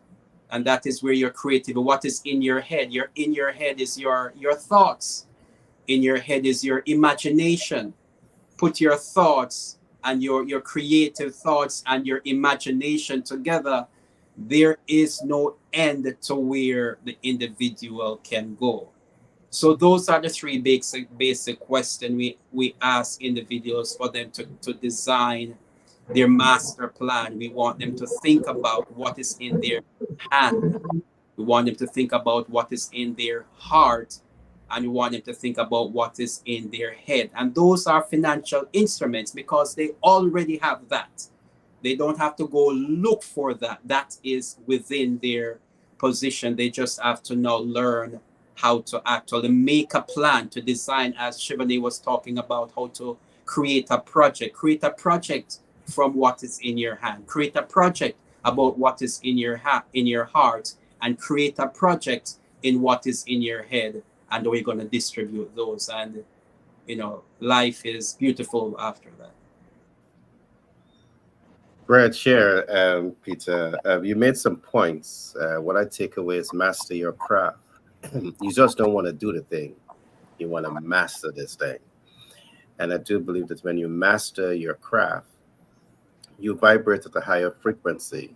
and that is where you're creative. What is in your head? In your head is your thoughts. In your head is your imagination. Put your thoughts and your creative thoughts and your imagination together, there is no end to where the individual can go. So those are the three basic questions we ask individuals for them to design their master plan. We want them to think about what is in their hand. We want them to think about what is in their heart, and we want them to think about what is in their head. And those are financial instruments because they already have that. They don't have to go look for that. That is within their position. They just have to now learn how to actually make a plan, to design, as Shivani was talking about, how to create a project. Create a project from what is in your hand. Create a project about what is in your heart, and create a project in what is in your head, and we're going to distribute those, and life is beautiful after that. Brad, share, Peter. You made some points. What I take away is master your craft. You just don't want to do the thing. You want to master this thing. And I do believe that when you master your craft, you vibrate at a higher frequency.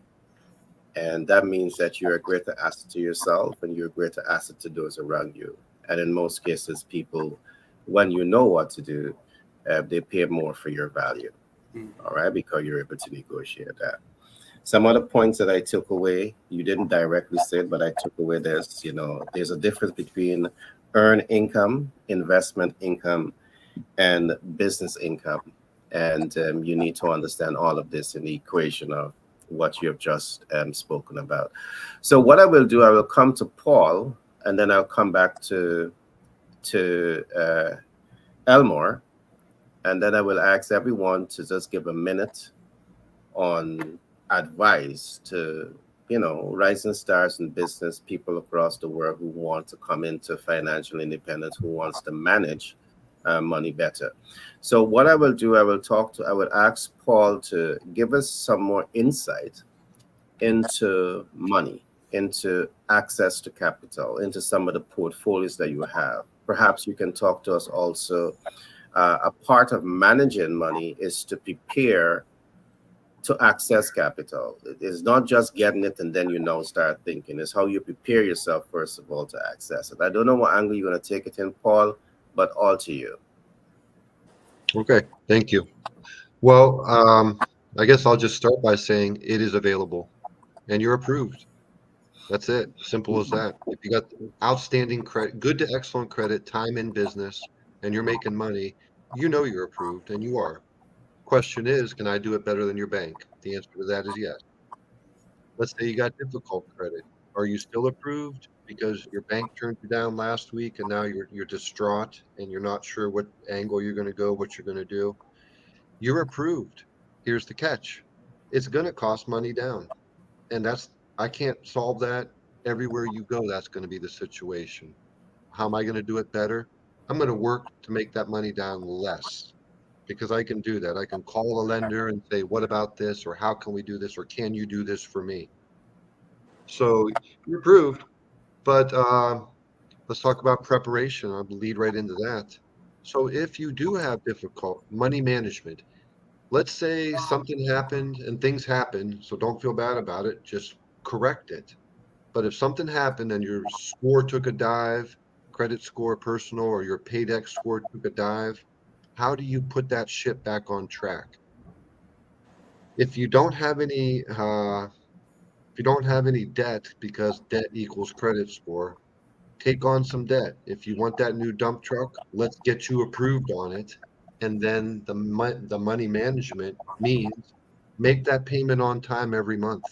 And that means that you're a greater asset to yourself and you're a greater asset to those around you. And in most cases, people, when you know what to do, they pay more for your value. All right, because you're able to negotiate that. Some other points that I took away, you didn't directly say it, but I took away this, there's a difference between earned income, investment income, and business income. And you need to understand all of this in the equation of what you have just spoken about. So what I will do, I will come to Paul, and then I'll come back to Elmore, and then I will ask everyone to just give a minute on advice to, rising stars in business, people across the world who want to come into financial independence, who wants to manage money better. So what I will do, I will ask Paul to give us some more insight into money, into access to capital, into some of the portfolios that you have. Perhaps you can talk to us also. A part of managing money is to prepare to access capital. It's not just getting it and then start thinking. It's how you prepare yourself, first of all, to access it. I don't know what angle you're going to take it in, Paul, but all to you. Okay, thank you. Well, I guess I'll just start by saying it is available and you're approved. That's it. Simple as that. If you got outstanding credit, good to excellent credit, time in business, and you're making money, you're approved, and you are. Question is, can I do it better than your bank? The answer to that is yes. Let's say you got difficult credit. Are you still approved because your bank turned you down last week and now you're distraught and you're not sure what angle you're going to go, what you're going to do? You're approved. Here's the catch. It's going to cost money down. And I can't solve that. Everywhere you go, that's going to be the situation. How am I going to do it better? I'm going to work to make that money down less because I can do that. I can call a lender and say, what about this? Or how can we do this? Or can you do this for me? So you're approved. But let's talk about preparation. I'll lead right into that. So if you do have difficult money management, let's say something happened and things happen. So don't feel bad about it. Just correct it. But if something happened and your score took a dive, credit score, personal, or your Paydex score took a dive, how do you put that ship back on track? If you don't have any, debt, because debt equals credit score, take on some debt. If you want that new dump truck, let's get you approved on it. And then the money management means make that payment on time every month.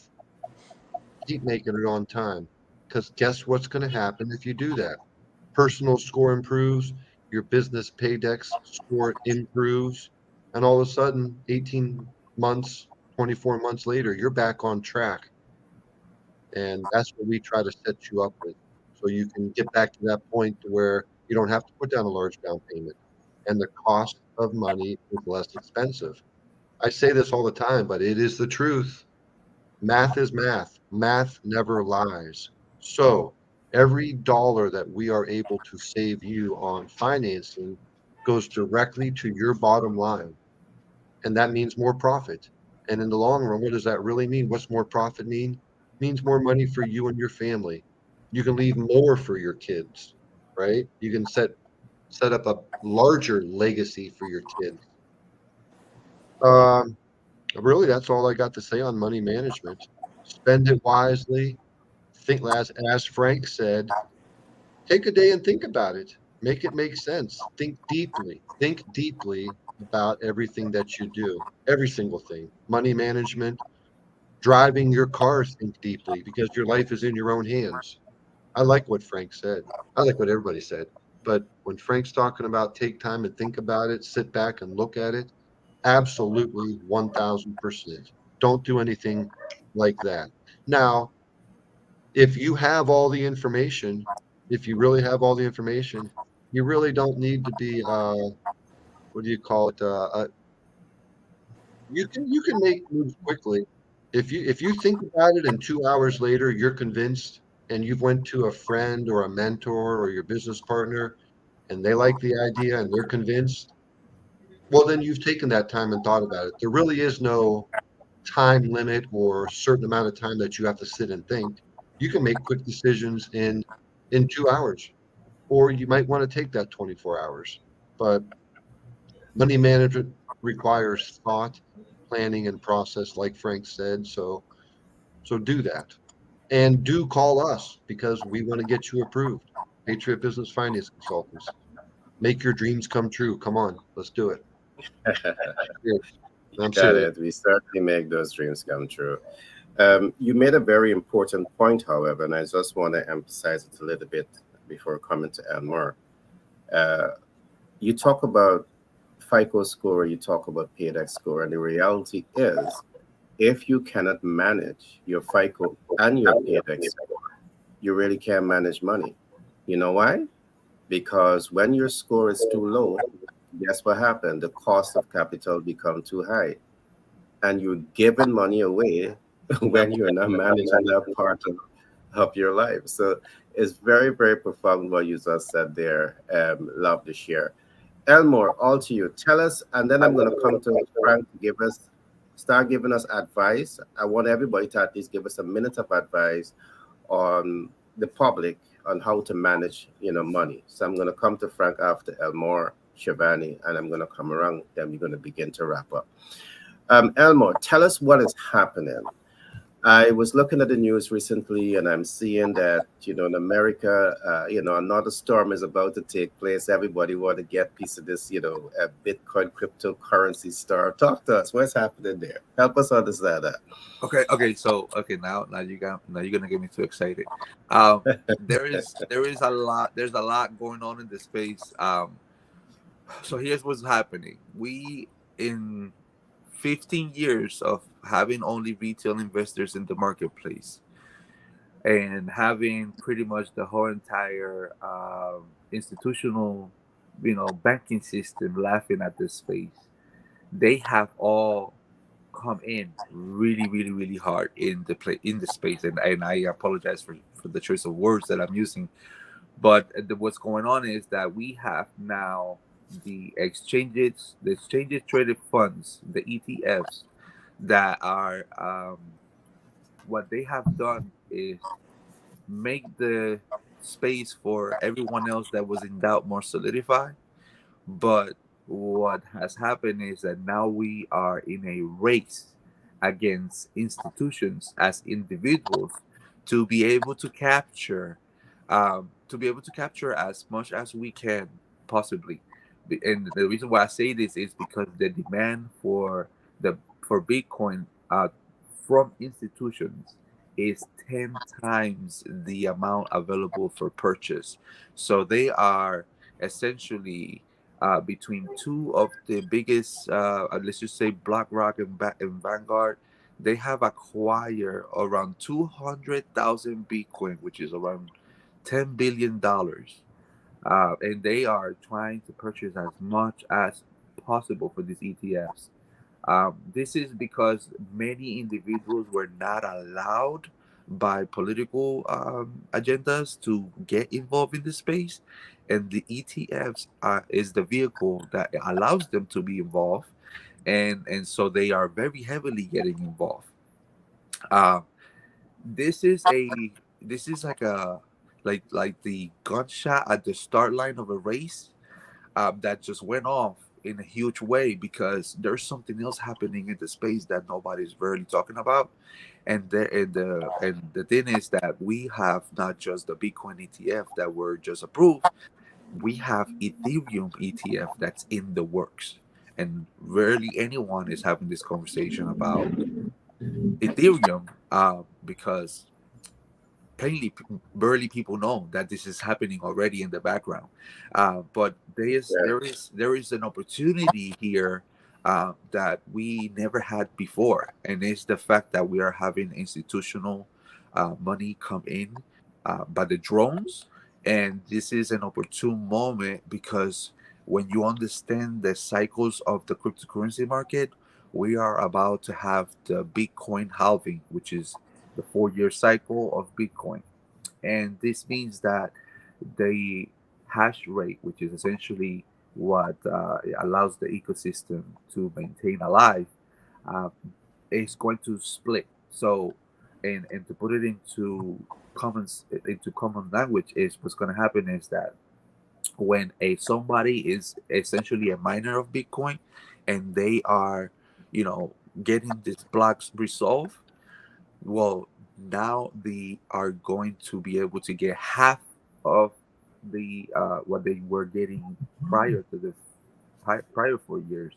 Keep making it on time. Because guess what's going to happen if you do that? Personal score improves, your business Paydex score improves, and all of a sudden, 18 months, 24 months later, you're back on track. And that's what we try to set you up with. So you can get back to that point to where you don't have to put down a large down payment and the cost of money is less expensive. I say this all the time, but it is the truth. Math is math. Math never lies. So every dollar that we are able to save you on financing goes directly to your bottom line. And that means more profit. And in the long run, what does that really mean? What's more profit mean? It means more money for you and your family. You can leave more for your kids, right? You can set up a larger legacy for your kids. Um, Really, that's all I got to say on money management. Spend it wisely. Think, as Frank said, take a day and think about it. Make it make sense. Think deeply. Think deeply about everything that you do. Every single thing. Money management, driving your car, think deeply because your life is in your own hands. I like what Frank said. I like what everybody said. But when Frank's talking about take time and think about it, sit back and look at it, absolutely 1000%. Don't do anything like that. Now, if you have all the information, if you really have all the information, you really don't need to be what do you call it? You can make moves quickly. If you think about it and 2 hours later you're convinced and you've went to a friend or a mentor or your business partner and they like the idea and they're convinced, well then you've taken that time and thought about it. There really is no time limit or certain amount of time that you have to sit and think. You can make quick decisions in 2 hours, or you might want to take that 24 hours. But money management requires thought, planning, and process, like Frank said. So do that, and do call us because we want to get you approved. Patriot Business Finance Consultants. Make your dreams come true. Come on, let's do it. I'm Got serious. it. We certainly make those dreams come true. You made a very important point, however, and I just want to emphasize it a little bit before coming to Elmore. You talk about FICO score, you talk about Paydex score, and the reality is, if you cannot manage your FICO and your Paydex score, you really can't manage money. You know why? Because when your score is too low, guess what happened? The cost of capital become too high, and you're giving money away when you're not managing that part of your life. So it's very, very profound what you just said there. Love to share. Elmore, all to you. Tell us, and then I'm going to come to Frank to start giving us advice. I want everybody to at least give us a minute of advice on the public on how to manage, money. So I'm going to come to Frank after Elmore, Shivani, and I'm going to come around. Then we're going to begin to wrap up. Elmore, tell us what is happening. I was looking at the news recently, and I'm seeing that in America, another storm is about to take place. Everybody want to get piece of this, Bitcoin cryptocurrency storm. Talk to us. What's happening there? Help us understand that. Okay. So now you're gonna get me too excited. There is a lot. There's a lot going on in the space. So here's what's happening. We in 15 years of having only retail investors in the marketplace and having pretty much the whole entire institutional, banking system laughing at this space, they have all come in really, really, really hard in the space. And I apologize for the choice of words that I'm using, but what's going on is that we have now the exchanges traded funds, the ETFs, that are what they have done is make the space for everyone else that was in doubt more solidified. But what has happened is that now we are in a race against institutions as individuals to be able to capture as much as we can possibly. And the reason why I say this is because the demand for Bitcoin from institutions is 10 times the amount available for purchase. So they are essentially between two of the biggest, let's just say BlackRock and Vanguard. They have acquired around 200,000 Bitcoin, which is around $10 billion, and they are trying to purchase as much as possible for these ETFs. This is because many individuals were not allowed by political agendas to get involved in the space, and the ETFs is the vehicle that allows them to be involved, and so they are very heavily getting involved. Uh, this is like a like the gunshot at the start line of a race that just went off in a huge way because there's something else happening in the space that nobody's really talking about, and the thing is that we have not just the Bitcoin ETF that were just approved, we have Ethereum ETF that's in the works, and rarely anyone is having this conversation about Ethereum because plainly barely people know that this is happening already in the background, but Yeah. there is an opportunity here that we never had before, and it's the fact that we are having institutional money come in by the drones, and this is an opportune moment because when you understand the cycles of the cryptocurrency market, we are about to have the Bitcoin halving, which is the 4 year cycle of Bitcoin. And this means that the hash rate, which is essentially what allows the ecosystem to maintain alive, uh, is going to split. So, and to put it into common language, is what's going to happen is that when a somebody is essentially a miner of Bitcoin, and they are, you know, getting these blocks resolved, well, now they are going to be able to get half of the what they were getting prior to the prior 4 years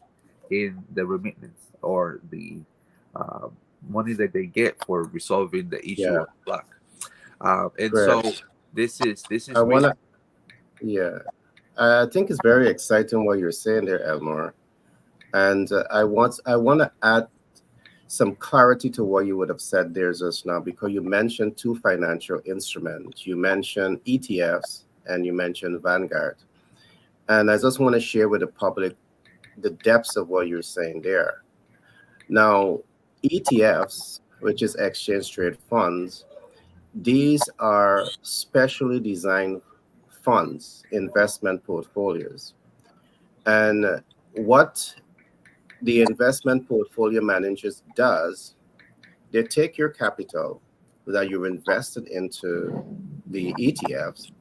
in the remittance or the uh, money that they get for resolving the issue Yeah. of the block. And so Correct. this I is really wanna. Yeah. I think it's very exciting what you're saying there, Elmore. And I want to add some clarity to what you would have said there just now, because you mentioned two financial instruments. You mentioned ETFs and you mentioned Vanguard. And I just want to share with the public the depths of what you're saying there. Now, ETFs, which is exchange trade funds, these are specially designed funds, investment portfolios. And what the investment portfolio managers does, they take your capital that you've invested into the ETFs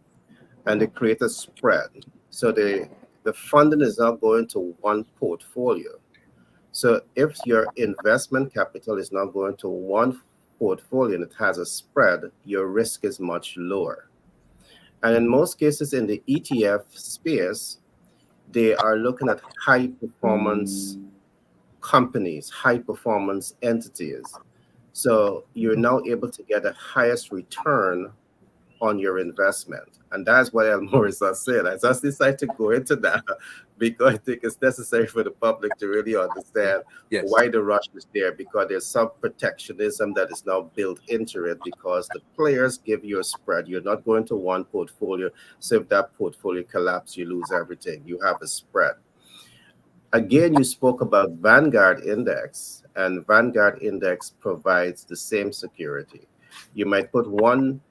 and they create a spread. So the funding is not going to one portfolio. So if your investment capital is not going to one portfolio and it has a spread, your risk is much lower. And in most cases in the ETF space, they are looking at high performance companies, high performance entities. So you're now able to get the highest return on your investment. And that's what El Morris has said. I just decided to go into that because I think it's necessary for the public to really understand Yes. why the rush is there, because there's some protectionism that is now built into it because the players give you a spread. You're not going to one portfolio. So if that portfolio collapses, you lose everything. You have a spread. Again, you spoke about Vanguard Index, and Vanguard Index provides the same security. You might put $100,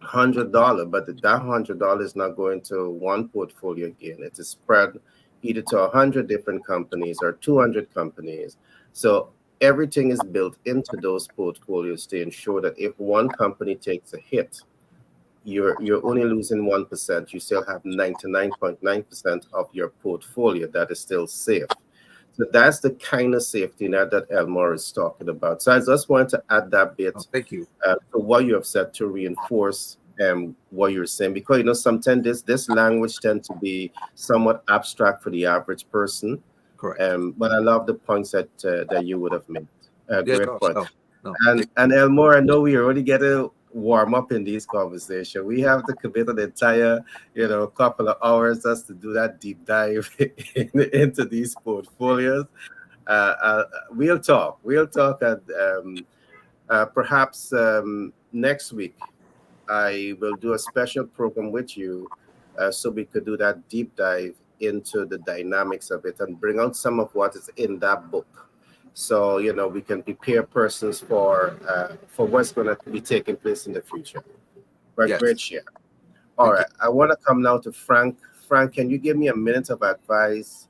but that $100 is not going to one portfolio again. It is spread either to 100 different companies or 200 companies. So everything is built into those portfolios to ensure that if one company takes a hit, you're only losing 1%. You still have 99.9% of your portfolio that is still safe. So that's the kind of safety net that Elmore is talking about. So I just wanted to add that bit Thank you. to what you have said to reinforce what you're saying, because sometimes this language tends to be somewhat abstract for the average person. Correct. But I love the points that you would have made. Great point. No. And Elmore, I know we already get to warm up in these conversations. We have to commit an entire, couple of hours just to do that deep dive into these portfolios. We'll talk. And perhaps next week I will do a special program with you, so we could do that deep dive into the dynamics of it and bring out some of what is in that book. So we can prepare persons for what's going to be taking place in the future. But Yes. Great share. All right, I want to come now to Frank. Frank, can you give me a minute of advice?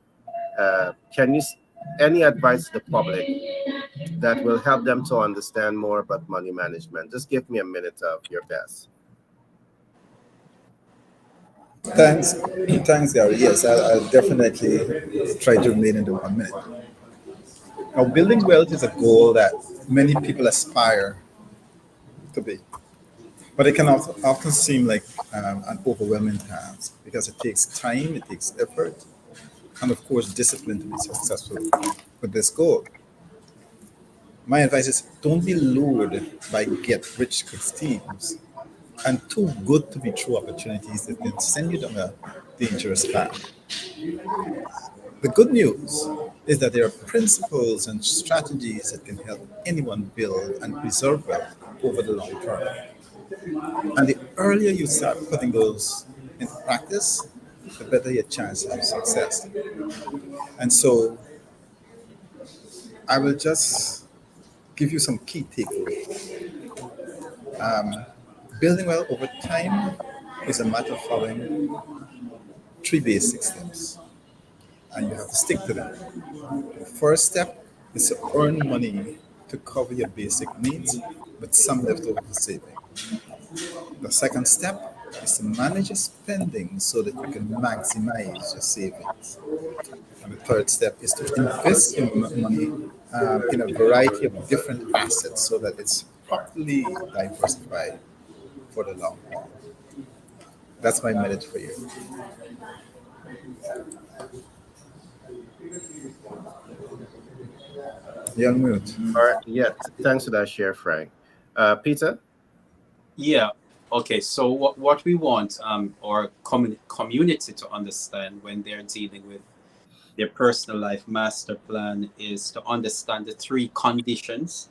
Any advice to the public that will help them to understand more about money management? Just give me a minute of your best. Thanks, Gary. Yes, I'll definitely try to remain in the 1 minute. Now, building wealth is a goal that many people aspire to be, but it can often seem like an overwhelming task because it takes time, it takes effort, and of course, discipline to be successful with this goal. My advice is don't be lured by get-rich-quick schemes and too good to be true opportunities that can send you down a dangerous path. The good news is that there are principles and strategies that can help anyone build and preserve wealth over the long term. And the earlier you start putting those into practice, the better your chances of success. And so I will just give you some key takeaways. Building wealth over time is a matter of following 3 basic steps, and you have to stick to them. The first step is to earn money to cover your basic needs with some leftover for saving. The second step is to manage your spending so that you can maximize your savings. And the third step is to invest your money in a variety of different assets so that it's properly diversified for the long haul. That's my minute for you. You're on mute. All right. Yeah. Thanks for that share, Frank. Peter? Yeah. Okay. So what we want our community to understand when they're dealing with their personal life master plan is to understand the 3 conditions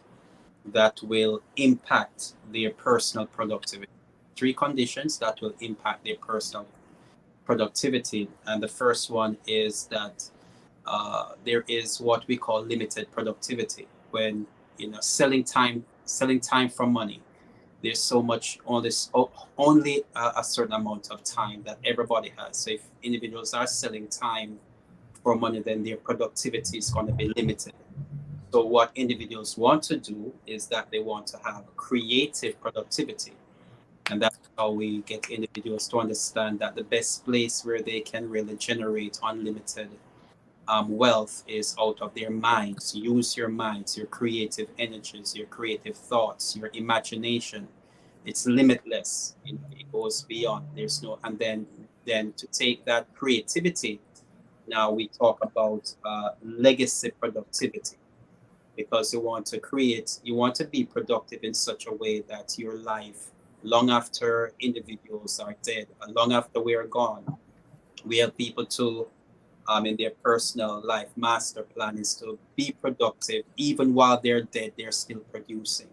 that will impact their personal productivity. 3 conditions that will impact their personal productivity. And the first one is that there is what we call limited productivity. When selling time for money, there's so much only a certain amount of time that everybody has. So if individuals are selling time for money, then their productivity is going to be limited. So what individuals want to do is that they want to have creative productivity. And that's how we get individuals to understand that the best place where they can really generate unlimited wealth is out of their minds. Use your minds, your creative energies, your creative thoughts, your imagination. It's limitless. It goes beyond. There's no, and then to take that creativity. Now we talk about legacy productivity, because you want to be productive in such a way that your life, long after individuals are dead, and long after we are gone, we help people to, in their personal life master plan is to be productive. Even while they're dead, they're still producing.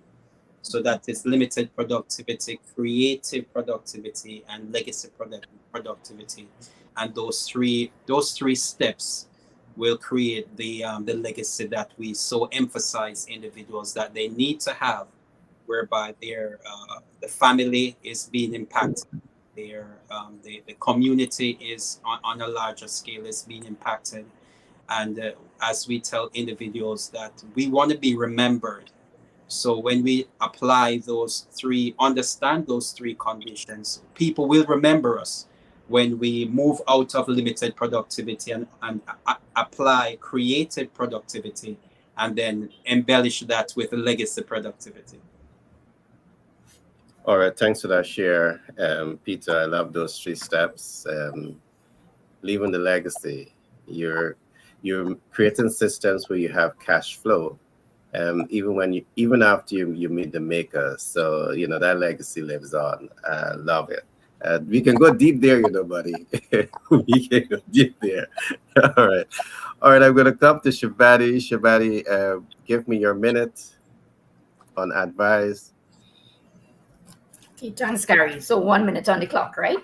So that is limited productivity, creative productivity, and legacy productivity. And those three steps will create the legacy that we so emphasize individuals that they need to have, whereby the family is being impacted, the community is on a larger scale is being impacted, and as we tell individuals that we want to be remembered. So when we understand those three conditions, people will remember us when we move out of limited productivity and apply creative productivity, and then embellish that with legacy productivity. All right, thanks for that share, Peter. I love those three steps. Leaving the legacy, you're creating systems where you have cash flow, even after you meet the maker. So that legacy lives on. I love it. We can go deep there, buddy. We can go deep there. All right. I'm going to come to Shabadi. Shabadi, give me your minute on advice. Okay, thanks, Gary. So 1 minute on the clock, right?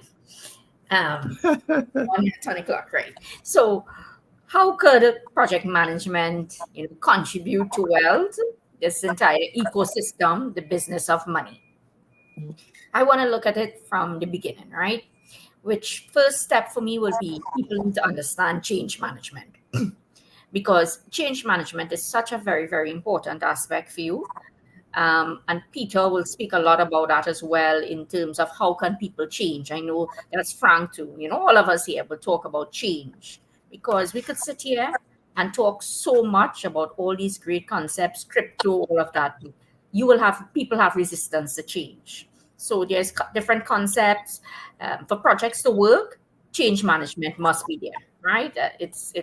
1 minute on the clock, right? So how could project management contribute to wealth, this entire ecosystem, the business of money? I want to look at it from the beginning, right? Which first step for me will be people need to understand change management. Because change management is such a very, very important aspect for you. And Peter will speak a lot about that as well, in terms of how can people change. I know that's Frank too. All of us here will talk about change, because we could sit here and talk so much about all these great concepts, crypto, all of that. People have resistance to change. So there's different concepts. For projects to work, change management must be there, right? It's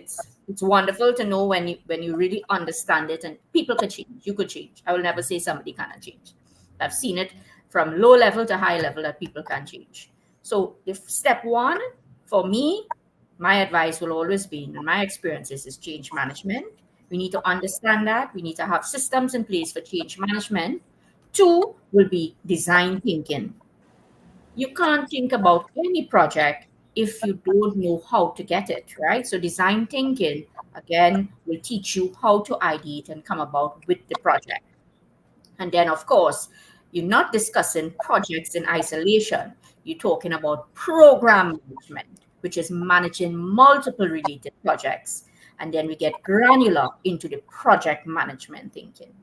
wonderful to know when you really understand it, and people can change. You could change. I will never say somebody cannot change. I've seen it from low level to high level that people can change. So if step one for me, my advice will always be, in my experiences, is change management. We need to understand that. We need to have systems in place for change management. Two will be design thinking. You can't think about any project if you don't know how to get it, right? So design thinking, again, will teach you how to ideate and come about with the project. And then, of course, you're not discussing projects in isolation. You're talking about program management, which is managing multiple related projects. And then we get granular into the project management thinking.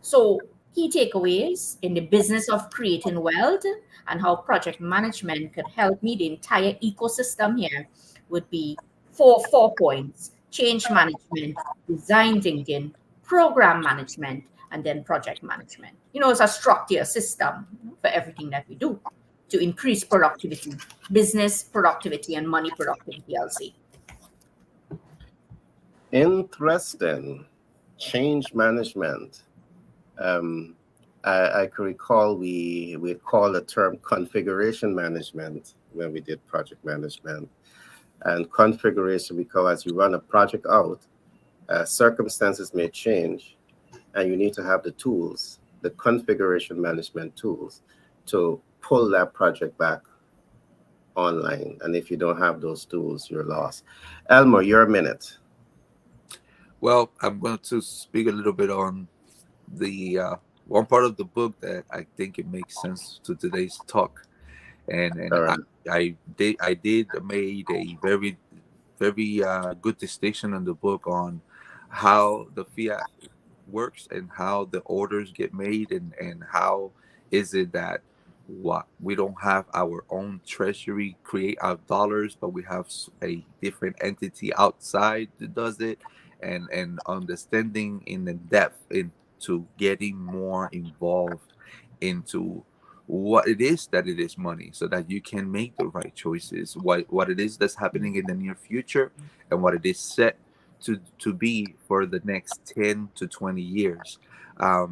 So key takeaways in the business of creating wealth and how project management could help me, the entire ecosystem here, would be four points: change management, design thinking, program management, and then project management. It's a structure system for everything that we do to increase productivity, business productivity, and money productivity, I'll say. Interesting. Change management. I could recall we call the term configuration management when we did project management. And configuration, because as you run a project out, circumstances may change, and you need to have the tools, the configuration management tools, to pull that project back online. And if you don't have those tools, you're lost. Elmer, your minute. Well, I'm going to speak a little bit on the one part of the book that I think it makes sense to today's talk, and Right. I did made a very good distinction in the book on how the fiat works and how the orders get made, and how is it that what we don't have our own treasury create our dollars, but we have a different entity outside that does it, and understanding in the depth into getting more involved into what it is that it is money, so that you can make the right choices, what it is that's happening in the near future, and what it is set to be for the next 10 to 20 years.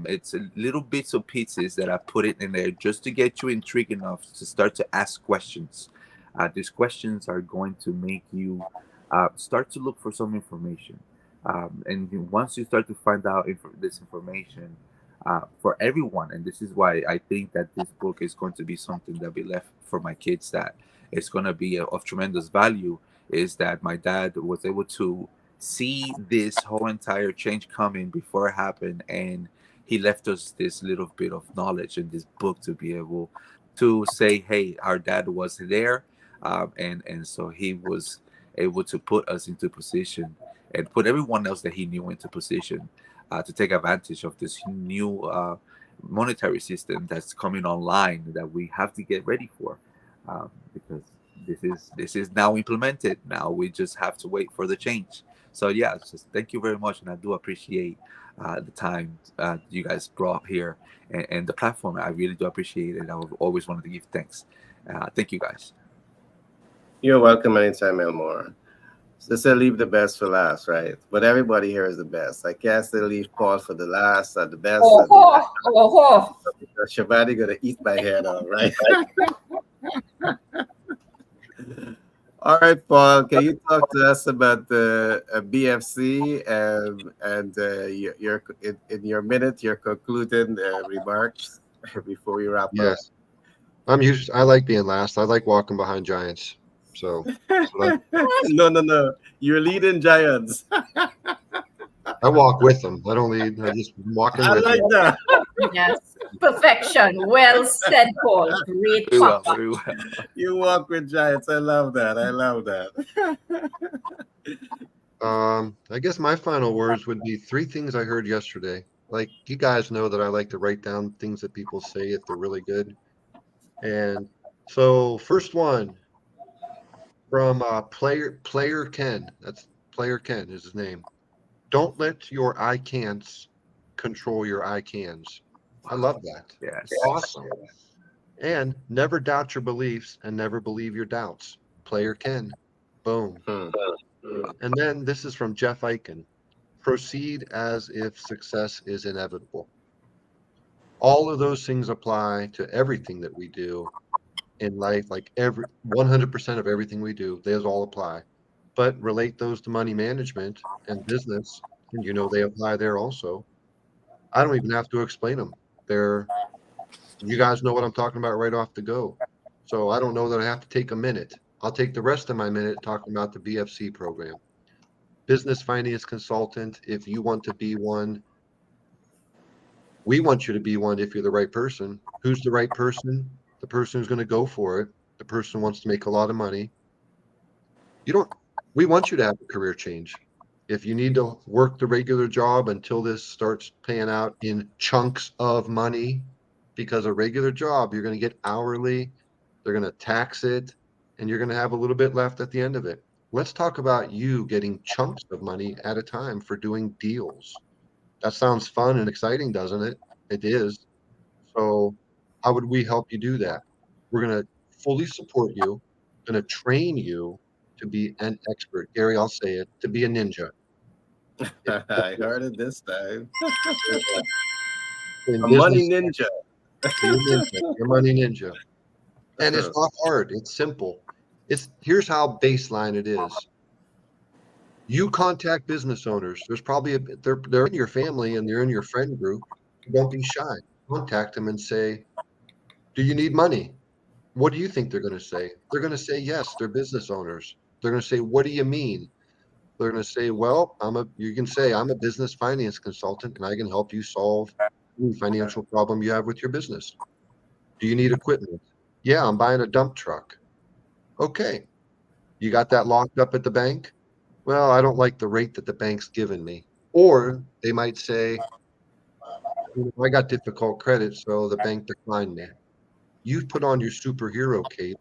It's a little bits of pieces that I put it in there just to get you intrigued enough to start to ask questions. These questions are going to make you start to look for some information. And once you start to find out this information for everyone, and this is why I think that this book is going to be something that be left for my kids, that it's going to be of tremendous value, is that my dad was able to see this whole entire change coming before it happened, and he left us this little bit of knowledge in this book to be able to say, hey, our dad was there, and so he was able to put us into position and put everyone else that he knew into position to take advantage of this new monetary system that's coming online that we have to get ready for, because this is now implemented. Now we just have to wait for the change. So yeah, just thank you very much, and I do appreciate the time you guys brought here, and the platform. I really do appreciate it. I've always wanted to give thanks. Thank you guys. You're welcome anytime, Elmore. They say leave the best for last, right? But everybody here is the best. I guess they leave Paul for the last, or the best. Oh, oh, oh, Because Shabani gonna eat my head off, right? All right, Paul. Can you talk to us about the BFC and your in your minute your concluding remarks before we wrap up? Yes. I like being last. I like walking behind giants. So No. You're leading giants. I walk with them. I don't lead. I just walking I with like them. that. yes. Perfection. Well said, Paul. Great Very well, papa. very well. You walk with giants. I love that. I love that. I guess my final words would be 3 things I heard yesterday. Like, you guys know that I like to write down things that people say if they're really good. And so, first one from player Ken. That's player Ken is his name. Don't let your I can'ts control your I cans. I love that. Yes. Awesome. And never doubt your beliefs and never believe your doubts. Player Ken. Boom. And then this is from Jeff Eichen. Proceed as if success is inevitable. All of those things apply to everything that we do in life, like 100% of everything we do, those all apply. But relate those to money management and business, and they apply there also. I don't even have to explain them. You guys know what I'm talking about right off the go. So I don't know that I have to take a minute. I'll take the rest of my minute talking about the BFC program. Business finance consultant, if you want to be one, we want you to be one if you're the right person. Who's the right person? The person who's going to go for it. The person who wants to make a lot of money. We want you to have a career change. If you need to work the regular job until this starts paying out in chunks of money, because a regular job, you're going to get hourly, they're going to tax it, and you're going to have a little bit left at the end of it. Let's talk about you getting chunks of money at a time for doing deals. That sounds fun and exciting, doesn't it? It is. So how would we help you do that? We're going to fully support you, going to train you to be an expert. Gary, I'll say it, to be a ninja. I heard it this time. In A business, money ninja. You're a money ninja. And it's not hard. It's simple. Here's how baseline it is. You contact business owners. There's probably they're in your family and they're in your friend group. Don't be shy. Contact them and say, do you need money? What do you think they're going to say? They're going to say yes. They're business owners. They're going to say, what do you mean? They're going to say, well, you can say I'm a business finance consultant and I can help you solve any financial problem you have with your business. Do you need equipment? Yeah, I'm buying a dump truck. Okay. You got that locked up at the bank? Well, I don't like the rate that the bank's given me. Or they might say, I got difficult credit, so the bank declined me. You put on your superhero cape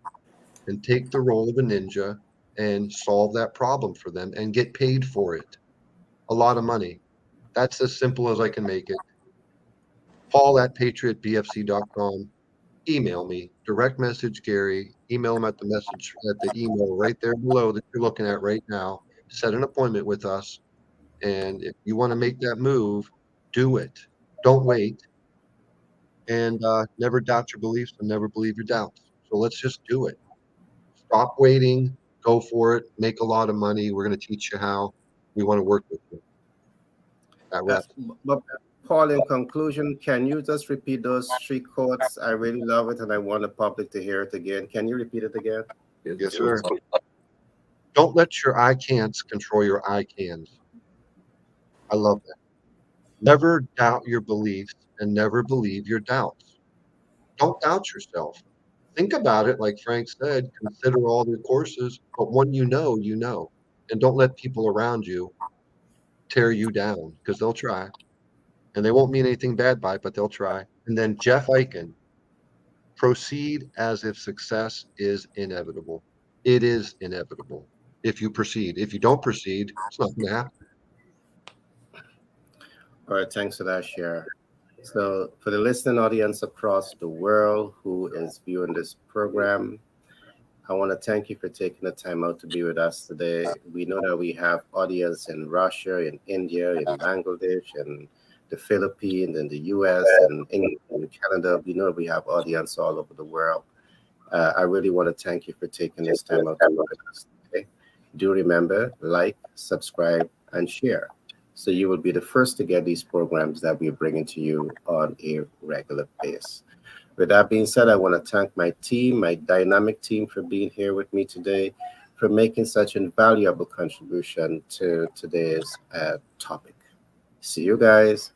and take the role of a ninja and solve that problem for them and get paid for it. A lot of money. That's as simple as I can make it. Paul at patriotbfc.com. Email me, direct message Gary, email him at the email right there below that you're looking at right now. Set an appointment with us. And if you want to make that move, do it. Don't wait. And never doubt your beliefs and never believe your doubts. So let's just do it. Stop waiting, go for it, make a lot of money. We're going to teach you how. We want to work with you. That wraps. But Paul, in conclusion, can you just repeat those 3 quotes? I really love it, and I want the public to hear it again. Can you repeat it again? Yes, sir. Don't let your I can'ts control your I cans. I love that. Never doubt your beliefs and never believe your doubts. Don't doubt yourself. Think about it, like Frank said, consider all the courses, but when you know, you know. And don't let people around you tear you down because they'll try. And they won't mean anything bad by it, but they'll try. And then Jeff Eichen, proceed as if success is inevitable. It is inevitable if you proceed. If you don't proceed, it's not going to happen. All right, thanks for that share. So for the listening audience across the world who is viewing this program, I want to thank you for taking the time out to be with us today. We know that we have audience in Russia, in India, in Bangladesh, and the Philippines, and the US, and England, and Canada. We know we have audience all over the world. I really want to thank you for taking this time out to be with us today. Do remember, like, subscribe, and share, so you will be the first to get these programs that we're bringing to you on a regular basis. With that being said, I want to thank my team, my dynamic team, for being here with me today, for making such an invaluable contribution to today's topic. See you guys.